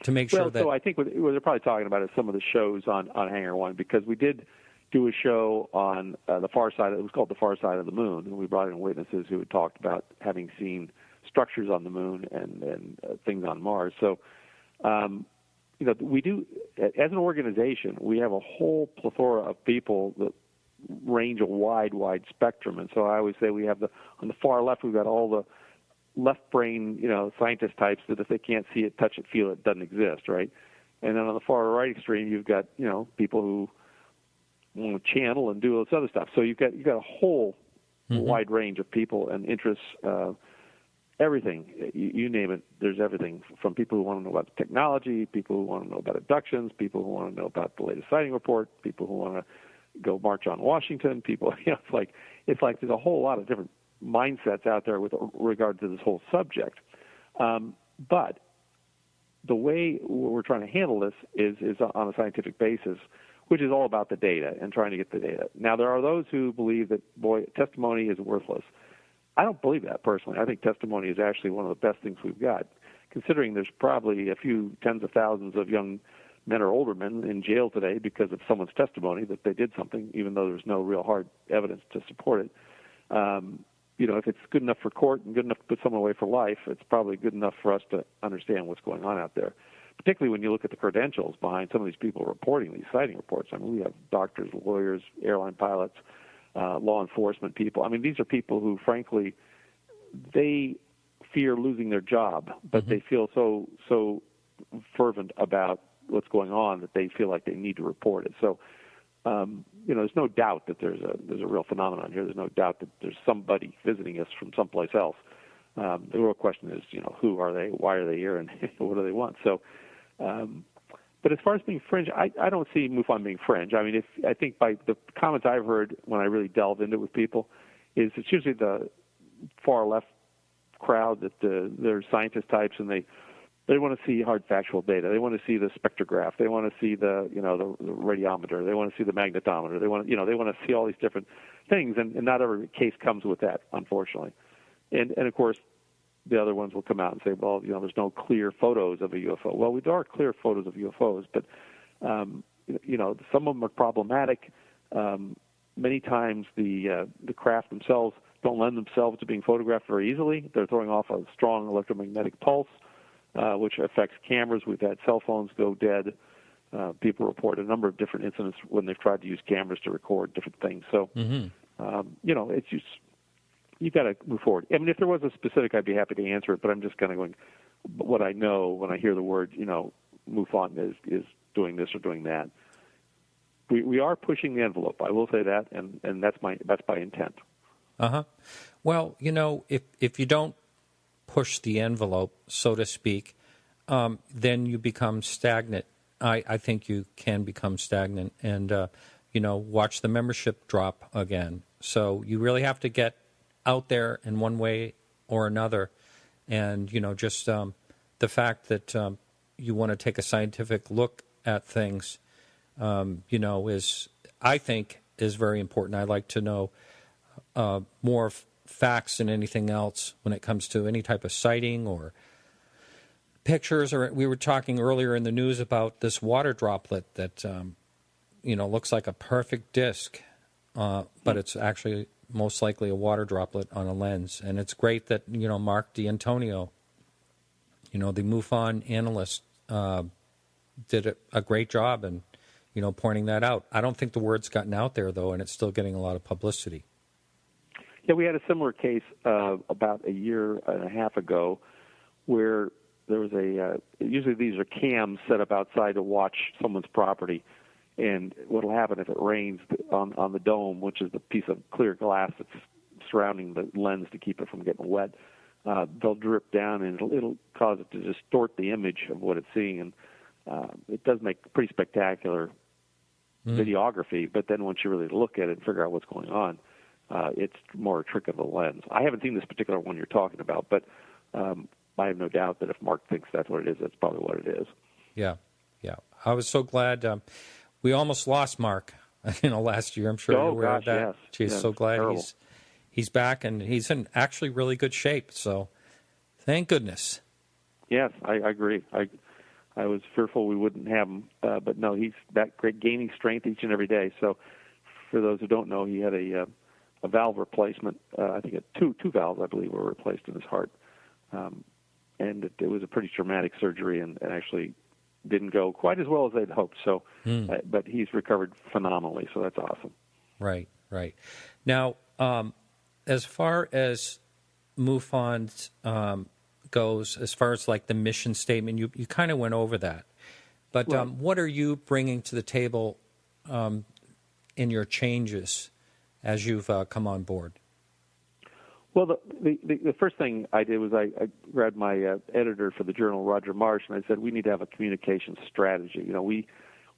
[SPEAKER 6] to make sure that...
[SPEAKER 8] Well, so I think what they're probably talking about is some of the shows on Hangar 1, because we did do a show on the far side. It was called The Far Side of the Moon, and we brought in witnesses who had talked about having seen structures on the moon and things on Mars. So, we do, as an organization, we have a whole plethora of people that range a wide spectrum. And so I always say we have on the far left, we've got all the left brain, scientist types that if they can't see it, touch it, feel it, doesn't exist, right? And then on the far right extreme, you've got, people who want to channel and do all this other stuff. So you've got a whole wide range of people and interests. everything. You name it, there's everything from people who want to know about technology, people who want to know about abductions, people who want to know about the latest sighting report, people who want to go march on Washington, people, it's like there's a whole lot of different mindsets out there with regard to this whole subject. But the way we're trying to handle this is on a scientific basis, which is all about the data and trying to get the data. Now, there are those who believe that, testimony is worthless. I don't believe that personally. I think testimony is actually one of the best things we've got, considering there's probably a few tens of thousands of young men or older men in jail today because of someone's testimony that they did something, even though there's no real hard evidence to support it. If it's good enough for court and good enough to put someone away for life, it's probably good enough for us to understand what's going on out there, particularly when you look at the credentials behind some of these people reporting these sighting reports. I mean, we have doctors, lawyers, airline pilots, law enforcement people. I mean, these are people who, frankly, they fear losing their job, but they feel so fervent about what's going on that they feel like they need to report it. So, there's no doubt that there's a real phenomenon here. There's no doubt that there's somebody visiting us from someplace else. The real question is, who are they? Why are they here? And what do they want? So, but as far as being fringe, I don't see MUFON being fringe. I mean, I think by the comments I've heard when I really delve into it with people, is it's usually the far left crowd that they're scientist types, and they want to see hard factual data. They want to see the spectrograph. They want to see the radiometer. They want to see the magnetometer. They want to see all these different things, and not every case comes with that, unfortunately. And of course, the other ones will come out and say, well, there's no clear photos of a UFO. Well, there are clear photos of UFOs, but some of them are problematic. Many times the craft themselves don't lend themselves to being photographed very easily. They're throwing off a strong electromagnetic pulse, which affects cameras. We've had cell phones go dead. People report a number of different incidents when they've tried to use cameras to record different things. So, it's just, you've got to move forward. I mean, if there was a specific, I'd be happy to answer it, but I'm just kind of going, what I know when I hear the word, MUFON is doing this or doing that. We are pushing the envelope. I will say that, and that's by intent.
[SPEAKER 6] Well, if you don't push the envelope, so to speak, then you become stagnant. I think you can become stagnant and, watch the membership drop again. So you really have to get out there in one way or another. And, just the fact that you want to take a scientific look at things, I think is very important. I like to know more facts than anything else when it comes to any type of sighting or pictures. Or we were talking earlier in the news about this water droplet that looks like a perfect disc, but it's actually most likely a water droplet on a lens. And it's great that Mark D'Antonio, the MUFON analyst, did a great job in pointing that out. I don't think the word's gotten out there though, and it's still getting a lot of publicity.
[SPEAKER 8] Yeah, we had a similar case about a year and a half ago where there was usually these are cams set up outside to watch someone's property. And what will happen if it rains on the dome, which is the piece of clear glass that's surrounding the lens to keep it from getting wet, they'll drip down and it'll cause it to distort the image of what it's seeing. And it does make pretty spectacular videography, but then once you really look at it and figure out what's going on, it's more a trick of the lens. I haven't seen this particular one you're talking about, but I have no doubt that if Mark thinks that's what it is, that's probably what it is.
[SPEAKER 6] Yeah. I was so glad. We almost lost Mark, last year. I'm sure you're aware of that.
[SPEAKER 8] Yes.
[SPEAKER 6] Geez,
[SPEAKER 8] yes,
[SPEAKER 6] so glad
[SPEAKER 8] terrible.
[SPEAKER 6] he's back, and he's in actually really good shape. So thank goodness.
[SPEAKER 8] Yes, I agree. I was fearful we wouldn't have him, but no, he's back, gaining strength each and every day. So for those who don't know, he had a valve replacement. I think two valves, I believe, were replaced in his heart. And it was a pretty traumatic surgery and actually didn't go quite as well as they'd hoped. So, but he's recovered phenomenally, so that's awesome.
[SPEAKER 6] Right. Now, as far as MUFON goes, as far as like the mission statement, you kind of went over that. But
[SPEAKER 8] right.
[SPEAKER 6] What are you bringing to the table in your changes as you've come on board?
[SPEAKER 8] Well, the first thing I did was I grabbed my editor for the journal, Roger Marsh, and I said we need to have a communication strategy.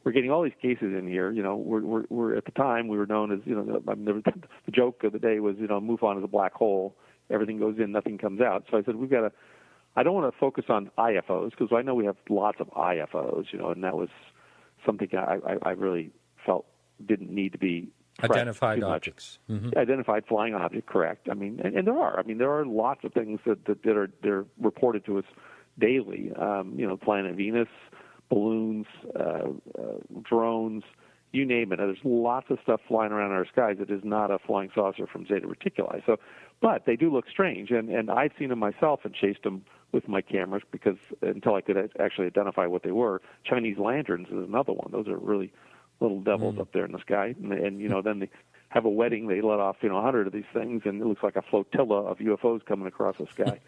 [SPEAKER 8] We're getting all these cases in here. We're at the time we were known as the joke of the day was MUFON is a black hole. Everything goes in, nothing comes out. So I said I don't want to focus on IFOs because I know we have lots of IFOs, and that was something I really felt didn't need to be
[SPEAKER 6] identified objects. Mm-hmm.
[SPEAKER 8] Identified flying object, correct. I mean, and there are. I mean, there are lots of things that are reported to us daily. Planet Venus, balloons, drones, you name it. There's lots of stuff flying around our skies that is not a flying saucer from Zeta Reticuli. So, but they do look strange, and I've seen them myself and chased them with my cameras because until I could actually identify what they were. Chinese lanterns is another one. Those are really little devils up there in the sky, and then they have a wedding. They let off 100 of these things, and it looks like a flotilla of UFOs coming across the sky.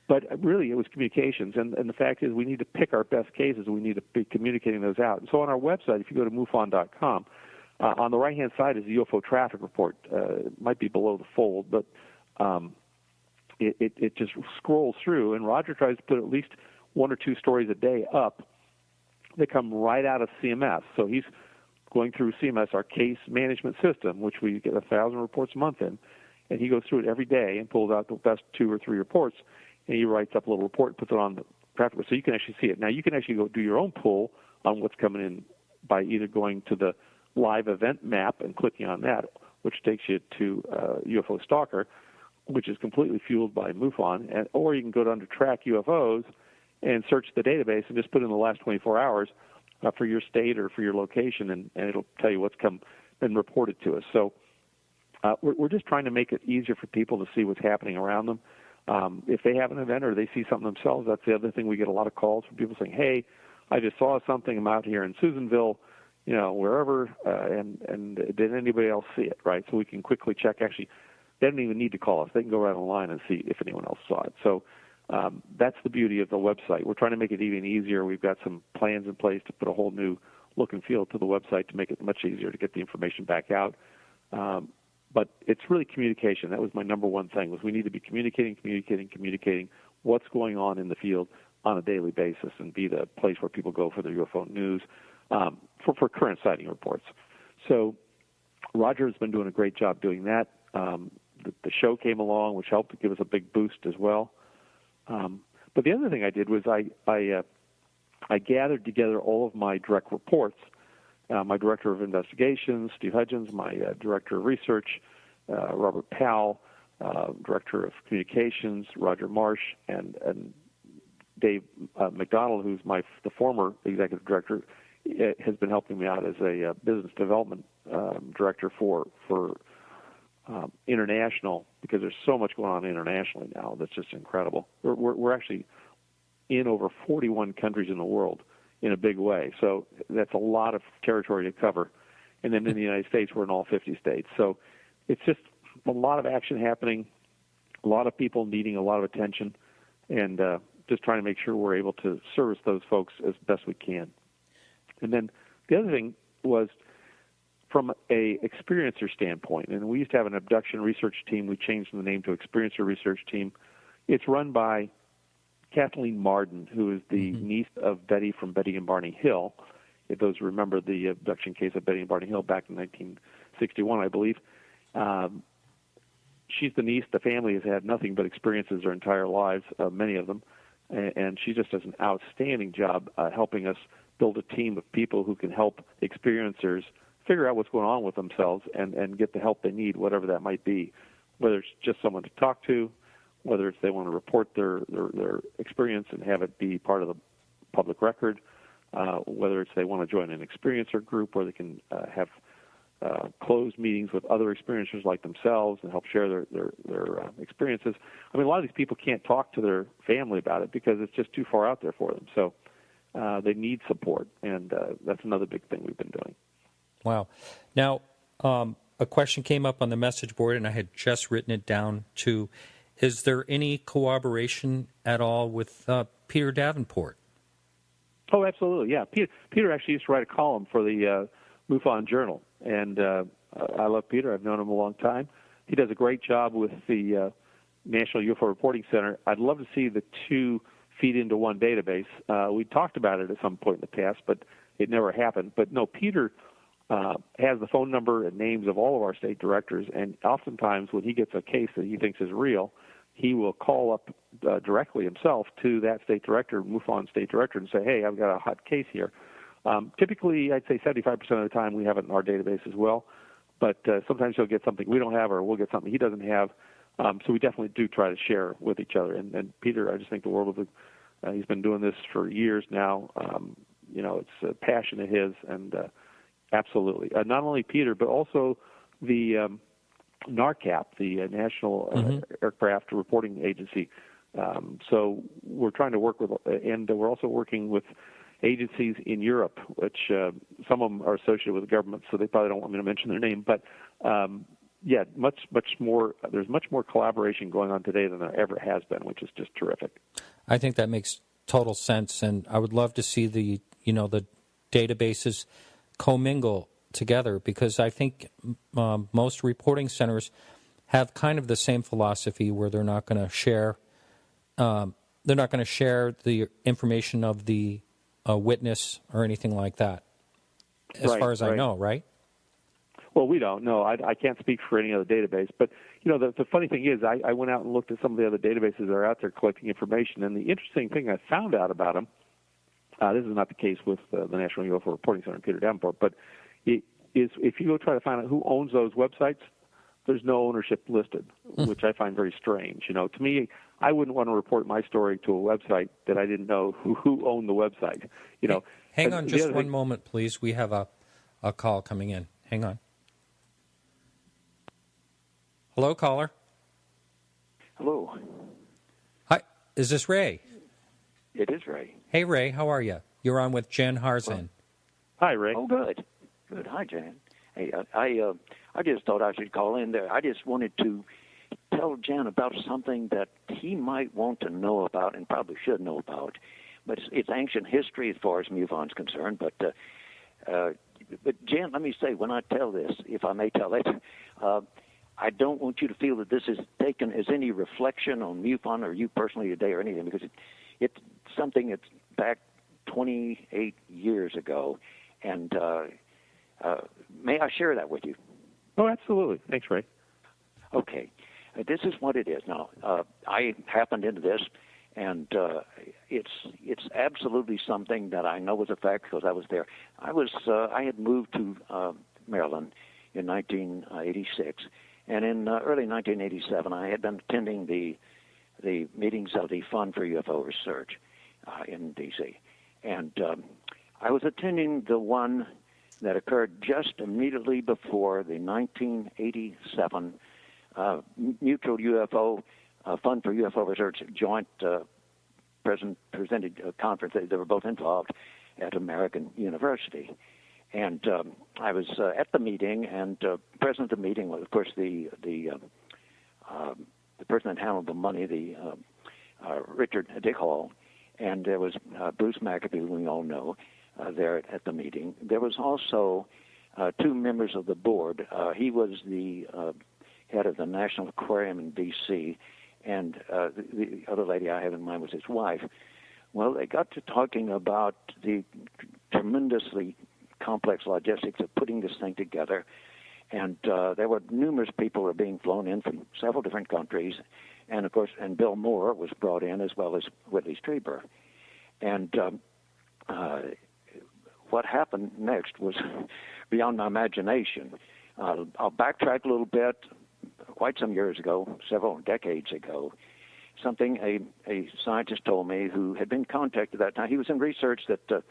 [SPEAKER 8] But really, it was communications, and the fact is we need to pick our best cases. We need to be communicating those out. And so on our website, if you go to MUFON.com, on the right-hand side is the UFO traffic report. It might be below the fold, but it just scrolls through, and Roger tries to put at least one or two stories a day up that come right out of CMS. So he's going through CMS, our case management system, which we get 1,000 reports a month in, and he goes through it every day and pulls out the best 2 or 3 reports, and he writes up a little report and puts it on the traffic report so you can actually see it. Now, you can actually go do your own pull on what's coming in by either going to the live event map and clicking on that, which takes you to UFO Stalker, which is completely fueled by MUFON, or you can go to Track UFOs and search the database and just put in the last 24 hours for your state or for your location, and it'll tell you what's been reported to us. So we're just trying to make it easier for people to see what's happening around them. If they have an event or they see something themselves, that's the other thing. We get a lot of calls from people saying, hey, I just saw something. I'm out here in Susanville, wherever, and did anybody else see it, right? So we can quickly check. Actually, they don't even need to call us. They can go right online and see if anyone else saw it. So that's the beauty of the website. We're trying to make it even easier. We've got some plans in place to put a whole new look and feel to the website to make it much easier to get the information back out. But it's really communication. That was my number one thing, was we need to be communicating what's going on in the field on a daily basis and be the place where people go for their UFO news for current sighting reports. So Roger has been doing a great job doing that. The show came along, which helped to give us a big boost as well. But the other thing I did was I gathered together all of my direct reports. My director of investigations, Steve Hudgens, my director of research, Robert Powell, director of communications, Roger Marsh, and Dave McDonald, who's the former executive director, has been helping me out as a business development director for international, because there's so much going on internationally now that's just incredible. We're actually in over 41 countries in the world in a big way. So that's a lot of territory to cover. And then in the United States, we're in all 50 states. So it's just a lot of action happening, a lot of people needing a lot of attention, and just trying to make sure we're able to service those folks as best we can. And then the other thing was from a experiencer standpoint, and we used to have an abduction research team. We changed the name to Experiencer Research Team. It's run by Kathleen Marden, who is the niece of Betty from Betty and Barney Hill. If those remember the abduction case of Betty and Barney Hill back in 1961, I believe. She's the niece. The family has had nothing but experiences their entire lives, many of them, and she just does an outstanding job helping us build a team of people who can help experiencers figure out what's going on with themselves and get the help they need, whatever that might be, whether it's just someone to talk to, whether it's they want to report their experience and have it be part of the public record, whether it's they want to join an experiencer group where they can have closed meetings with other experiencers like themselves and help share their experiences. I mean, a lot of these people can't talk to their family about it because it's just too far out there for them. So they need support, and that's another big thing we've been doing.
[SPEAKER 6] Wow. Now, a question came up on the message board, and I had just written it down too. Is there any cooperation at all with Peter Davenport?
[SPEAKER 8] Oh, absolutely, yeah. Peter actually used to write a column for the MUFON Journal, and I love Peter. I've known him a long time. he does a great job with the National UFO Reporting Center. I'd love to see the two feed into one database. We talked about it at some point in the past, but it never happened. But no, Peter has the phone number and names of all of our state directors, and oftentimes when he gets a case that he thinks is real, he will call up directly himself to that state director, MUFON state director, and say, hey, I've got a hot case here. Typically, I'd say 75% of the time we have it in our database as well, but sometimes he'll get something we don't have, or we'll get something he doesn't have. So we definitely do try to share with each other. And Peter, I just think the world of it. He's been doing this for years now. It's a passion of his, and absolutely. Not only Peter, but also the NARCAP, the National Aircraft Reporting Agency. So we're trying to work with, and we're also working with agencies in Europe, which some of them are associated with the government, so they probably don't want me to mention their name. But yeah, much more. There's much more collaboration going on today than there ever has been, which is just terrific. I
[SPEAKER 6] think that makes total sense, and I would love to see the databases commingle together, because I think most reporting centers have kind of the same philosophy where they're not going to share. They're not going to share the information of the witness or anything like that, as far as I know, right?
[SPEAKER 8] Well, we don't know. I can't speak for any other database. But, the funny thing is I went out and looked at some of the other databases that are out there collecting information, and the interesting thing I found out about them, this is not the case with the National UFO Reporting Center in Peter Davenport, but it is if you go try to find out who owns those websites, there's no ownership listed, which I find very strange. To me, I wouldn't want to report my story to a website that I didn't know who owned the website.
[SPEAKER 6] Hang on just one moment, please. We have a call coming in. Hang on. Hello, caller.
[SPEAKER 9] Hello.
[SPEAKER 6] Hi, is this Ray?
[SPEAKER 9] It is Ray.
[SPEAKER 6] Hey, Ray, how are you? You're on with Jan Harzan.
[SPEAKER 8] Hi, Ray.
[SPEAKER 9] Oh, good. Good. Hi, Jan. Hey, I just thought I should call in there. I just wanted to tell Jan about something that he might want to know about and probably should know about. But it's ancient history as far as MUFON's concerned. But Jan, let me say, when I tell this, if I may tell it, I don't want you to feel that this is taken as any reflection on MUFON or you personally today or anything, because it's something that's back 28 years ago. And may I share that with you?
[SPEAKER 8] Oh, absolutely. Thanks, Ray.
[SPEAKER 9] Okay. This is what it is. Now, I happened into this, and it's absolutely something that I know is a fact because I was there. I had moved to Maryland in 1986, and in early 1987, I had been attending the meetings of the Fund for UFO Research in D.C., and I was attending the one that occurred just immediately before the 1987 Mutual UFO Fund for UFO Research joint presented conference. They were both involved at American University. And I was at the meeting, and present at the meeting was, of course, the person that handled the money, the Richard Dick Hall, and there was Bruce McAfee, who we all know, there at the meeting. There was also two members of the board. He was the head of the National Aquarium in D.C., and the other lady I have in mind was his wife. Well, they got to talking about the tremendously complex logistics of putting this thing together, and there were numerous people were being flown in from several different countries, and of course, and Bill Moore was brought in as well as Whitley Strieber. And what happened next was beyond my imagination. I'll backtrack a little bit. Quite some years ago, several decades ago, something a scientist told me who had been contacted at that time. He was in research that the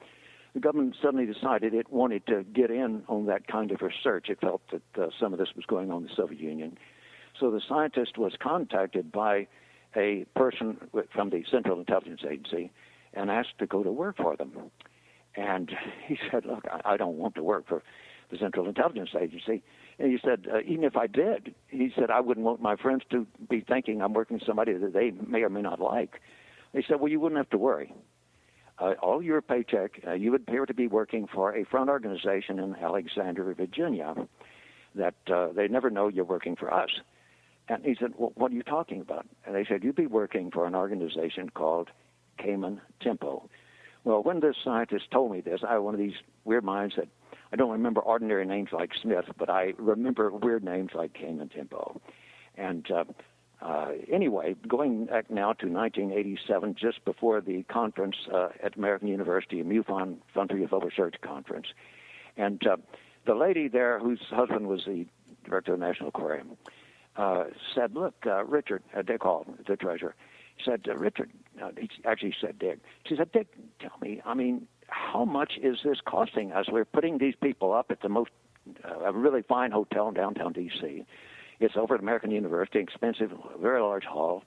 [SPEAKER 9] government suddenly decided it wanted to get in on that kind of research. It felt that some of this was going on in the Soviet Union. So the scientist was contacted by a person from the Central Intelligence Agency and asked to go to work for them. And he said, look, I don't want to work for the Central Intelligence Agency. And he said, even if I did, he said, I wouldn't want my friends to be thinking I'm working with somebody that they may or may not like. He said, well, you wouldn't have to worry. All your paycheck, you would appear to be working for a front organization in Alexandria, Virginia, that they never know you're working for us. And he said, well, what are you talking about? And they said, you'd be working for an organization called Cayman Tempo. Well, when this scientist told me this, I have one of these weird minds that I don't remember ordinary names like Smith, but I remember weird names like Cayman Tempo. And anyway, going back now to 1987, just before the conference at American University, a MUFON Fund for UFO Research conference. And the lady there, whose husband was the director of the National Aquarium, said, look, Richard, Dick Hall, the treasurer, said, Richard, he actually said Dick. She said, Dick, tell me, I mean, how much is this costing us? We're putting these people up at the most, a really fine hotel in downtown D.C. It's over at American University, expensive, very large hall.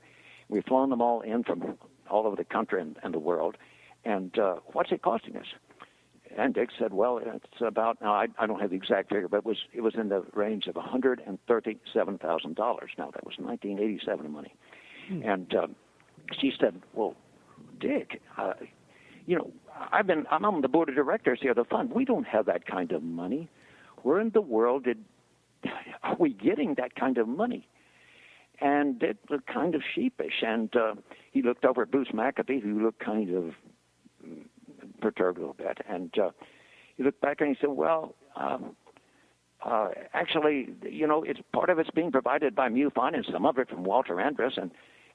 [SPEAKER 9] We've flown them all in from all over the country and the world. And what's it costing us? And Dick said, well, it's about, now I don't have the exact figure, but it was in the range of $137,000. Now, that was 1987 money. And she said, well, Dick, you know, I'm on the board of directors here of the fund. We don't have that kind of money. Where in the world are we getting that kind of money? And Dick looked kind of sheepish, and he looked over at Bruce McAfee, who looked kind of perturbed a little bit, and he looked back and he said, well, actually, you know, it's part of it's being provided by MUFON and some of it from Walter Andrus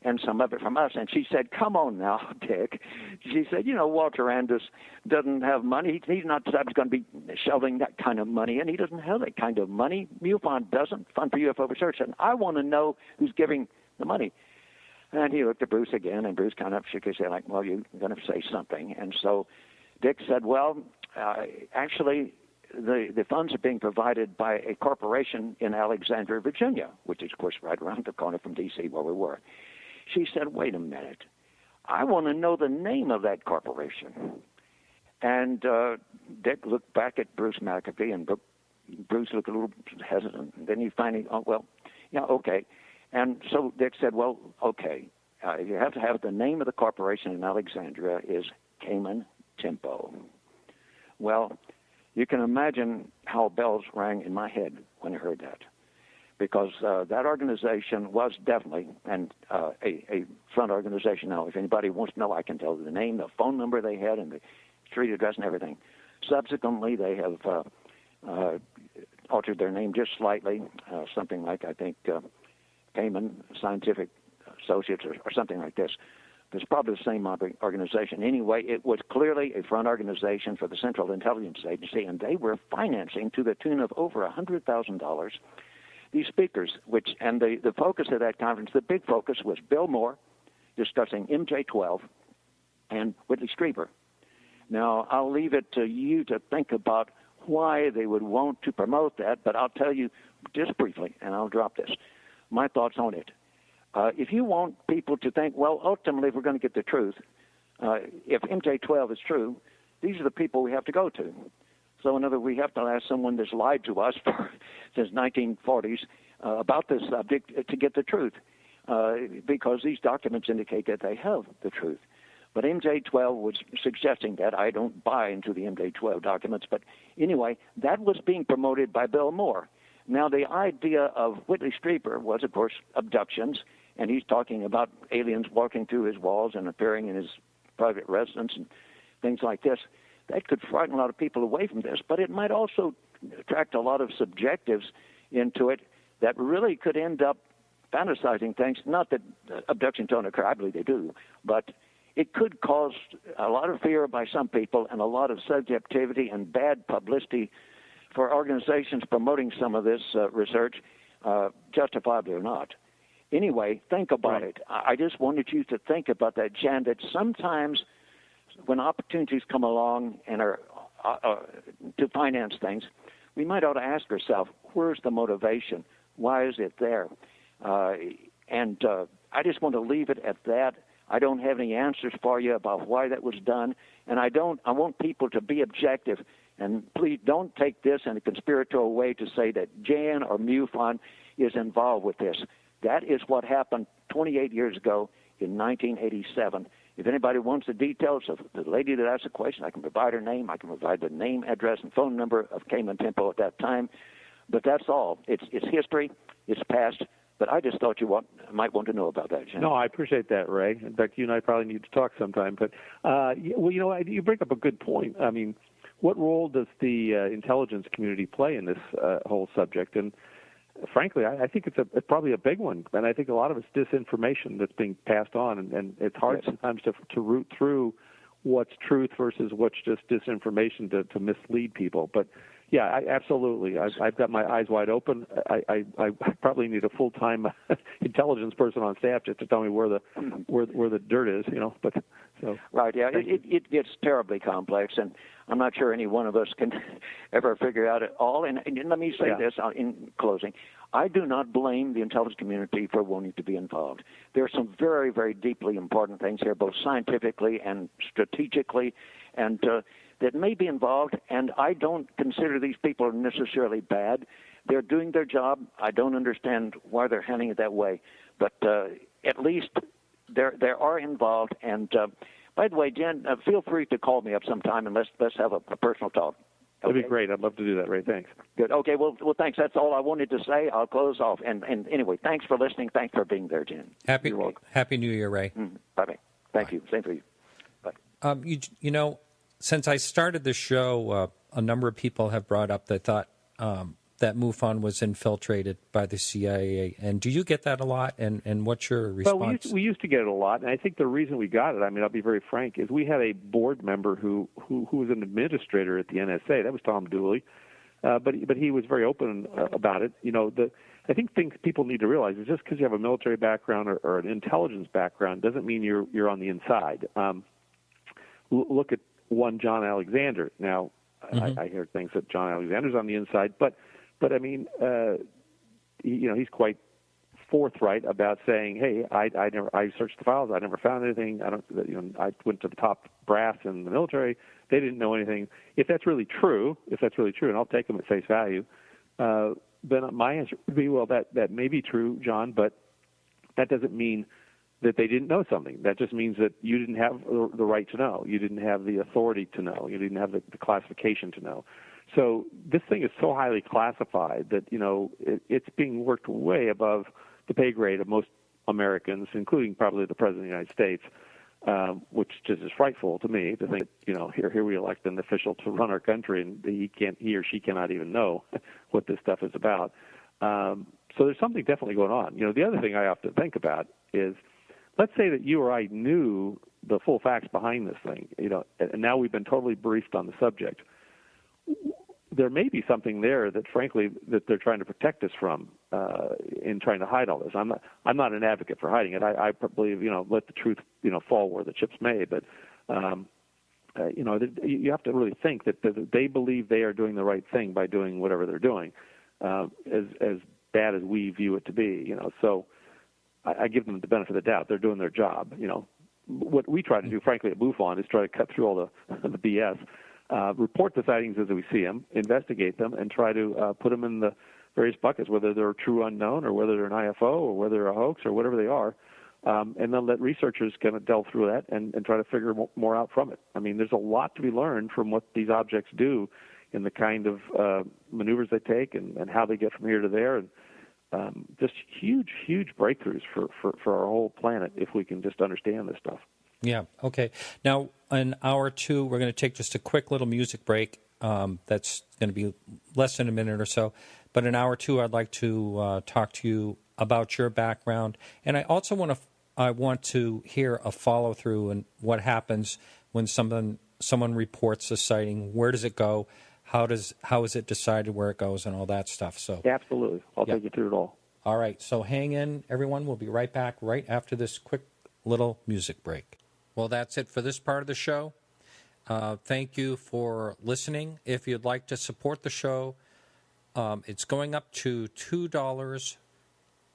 [SPEAKER 9] and some of it from us. And she said, come on now, Dick. She said, you know, Walter Andrus doesn't have money. He's not going to be shelving that kind of money, and he doesn't have that kind of money. MUFON doesn't, Fund for UFO Research. And I want to know who's giving the money. And he looked at Bruce again, and Bruce kind of shook his head like, well, you're going to say something. And so Dick said, well, actually, the funds are being provided by a corporation in Alexandria, Virginia, which is, of course, right around the corner from D.C. where we were. She said, wait a minute. I want to know the name of that corporation. And Dick looked back at Bruce McAfee, and Bruce looked a little hesitant. And then he finally, oh, well, yeah, okay. And so Dick said, well, okay, you have to have the name of the corporation in Alexandria is Cayman Tempo. Well, you can imagine how bells rang in my head when I heard that, because that organization was definitely a front organization. Now, if anybody wants to know, I can tell you the name, the phone number they had, and the street address and everything. Subsequently, they have altered their name just slightly, something like, I think, Cayman Scientific Associates or something like this. It's probably the same organization. Anyway, it was clearly a front organization for the Central Intelligence Agency, and they were financing to the tune of over $100,000 these speakers, and the focus of that conference, the big focus was Bill Moore discussing MJ-12 and Whitley Strieber. Now, I'll leave it to you to think about why they would want to promote that, but I'll tell you just briefly, and I'll drop this, my thoughts on it. If you want people to think, well, ultimately, if we're going to get the truth, if MJ-12 is true, these are the people we have to go to. So, in other words, we have to ask someone that's lied to us since 1940s about this subject to get the truth, because these documents indicate that they have the truth. But MJ-12 was suggesting that. I don't buy into the MJ-12 documents. But anyway, that was being promoted by Bill Moore. Now, the idea of Whitley Strieber was, of course, abductions, and he's talking about aliens walking through his walls and appearing in his private residence and things like this. That could frighten a lot of people away from this, but it might also attract a lot of subjectives into it that really could end up fantasizing things. Not that abductions don't occur, I believe they do, but it could cause a lot of fear by some people and a lot of subjectivity and bad publicity for organizations promoting some of this research, justifiably or not. Anyway, think about it. I just wanted you to think about that, Jan, that sometimes when opportunities come along and are to finance things, we might ought to ask ourselves, where's the motivation? Why is it there? And I just want to leave it at that. I don't have any answers for you about why that was done, and I want people to be objective. And please don't take this in a conspiratorial way to say that Jan or MUFON is involved with this. That is what happened 28 years ago in 1987. If anybody wants the details of the lady that asked the question, I can provide her name. I can provide the name, address, and phone number of Cayman Tempo at that time. But that's all. It's history. It's past. But I just thought might want to know about that, Jan.
[SPEAKER 8] No, I appreciate that, Ray. In fact, you and I probably need to talk sometime. But, well, you bring up a good point. I mean, what role does the intelligence community play in this whole subject? And frankly, I think it's probably a big one. And I think a lot of it's disinformation that's being passed on. And it's hard sometimes to root through what's truth versus what's just disinformation to mislead people. But yeah, absolutely. I've got my eyes wide open. I probably need a full-time intelligence person on staff just to tell me where the dirt is, you know. But so
[SPEAKER 9] right, yeah, it gets terribly complex, and I'm not sure any one of us can ever figure out it all. And let me say this in closing: I do not blame the intelligence community for wanting to be involved. There are some very, very deeply important things here, both scientifically and strategically, and that may be involved, and I don't consider these people necessarily bad. They're doing their job. I don't understand why they're handling it that way, but at least they are involved. And by the way, Jen, feel free to call me up sometime and let's have a personal talk. Okay?
[SPEAKER 8] That'd be great. I'd love to do that, Ray. Thanks.
[SPEAKER 9] Good. Okay. Well, thanks. That's all I wanted to say. I'll close off. And anyway, thanks for listening. Thanks for being there, Jen.
[SPEAKER 6] Happy New Year, Ray.
[SPEAKER 9] Bye-bye. Thank you. Same for you. Bye.
[SPEAKER 6] You know, since I started the show, a number of people have brought up that thought that MUFON was infiltrated by the CIA. And do you get that a lot? And what's your response?
[SPEAKER 8] Well, we used to get it a lot, and I think the reason we got it, I mean, I'll be very frank, is we had a board member who was an administrator at the NSA. That was Tom Dooley. But he was very open about it. You know, I think things people need to realize is just because you have a military background or an intelligence background doesn't mean you're on the inside. Look at one John Alexander. Now, I hear things that John Alexander's on the inside, but I mean, he's quite forthright about saying, "Hey, I searched the files. I never found anything. I went to the top brass in the military. They didn't know anything." If that's really true, and I'll take them at face value, then my answer would be, well, that may be true, John, but that doesn't mean that they didn't know something. That just means that you didn't have the right to know. You didn't have the authority to know. You didn't have the classification to know. So this thing is so highly classified that, it's being worked way above the pay grade of most Americans, including probably the President of the United States, which just is frightful to me to think, here we elect an official to run our country and he or she cannot even know what this stuff is about. So there's something definitely going on. The other thing I often think about is, let's say that you or I knew the full facts behind this thing, and now we've been totally briefed on the subject. There may be something there that, frankly, that they're trying to protect us from in trying to hide all this. I'm not an advocate for hiding it. I believe, let the truth, fall where the chips may. But, you have to really think that they believe they are doing the right thing by doing whatever they're doing, as bad as we view it to be. So I give them the benefit of the doubt. They're doing their job. What we try to do, frankly, at MUFON is try to cut through all the BS. Report the sightings as we see them, investigate them, and try to put them in the various buckets, whether they're true unknown or whether they're an IFO or whether they're a hoax or whatever they are, and then let researchers kind of delve through that and try to figure more out from it. I mean, there's a lot to be learned from what these objects do in the kind of maneuvers they take and how they get from here to there, and just huge, huge breakthroughs for our whole planet if we can just understand this stuff.
[SPEAKER 6] Yeah, okay. Now, in hour two, we're going to take just a quick little music break. That's going to be less than a minute or so. But in hour two, I'd like to talk to you about your background. And I also want to hear a follow-through and what happens when someone reports a sighting. Where does it go? How is it decided where it goes and all that stuff? So
[SPEAKER 8] absolutely. I'll take you through it all.
[SPEAKER 6] All right. So hang in, everyone. We'll be right back right after this quick little music break. Well, that's it for this part of the show. Thank you for listening. If you'd like to support the show, it's going up to $2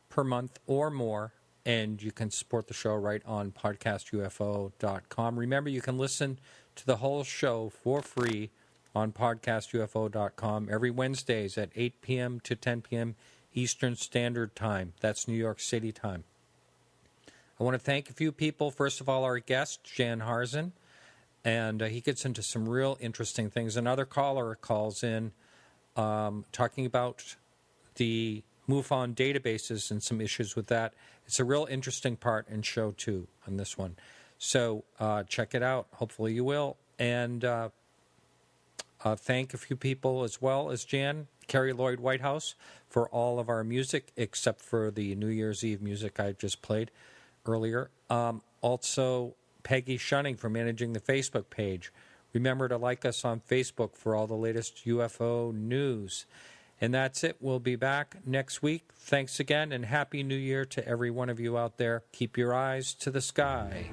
[SPEAKER 6] per month or more, and you can support the show right on podcastufo.com. Remember, you can listen to the whole show for free on podcastufo.com every Wednesdays at 8 p.m. to 10 p.m. Eastern Standard Time. That's New York City time. I want to thank a few people. First of all, our guest, Jan Harzan, and he gets into some real interesting things. Another caller calls in talking about the MUFON databases and some issues with that. It's a real interesting part in show 2 on this one. So check it out. Hopefully you will. And thank a few people as well as Jan, Carrie Lloyd Whitehouse, for all of our music, except for the New Year's Eve music I just played earlier. Also, Peggy Shunning for managing the Facebook page. Remember to like us on Facebook for all the latest UFO news. And that's it. We'll be back next week. Thanks again, and Happy New Year to every one of you out there. Keep your eyes to the sky.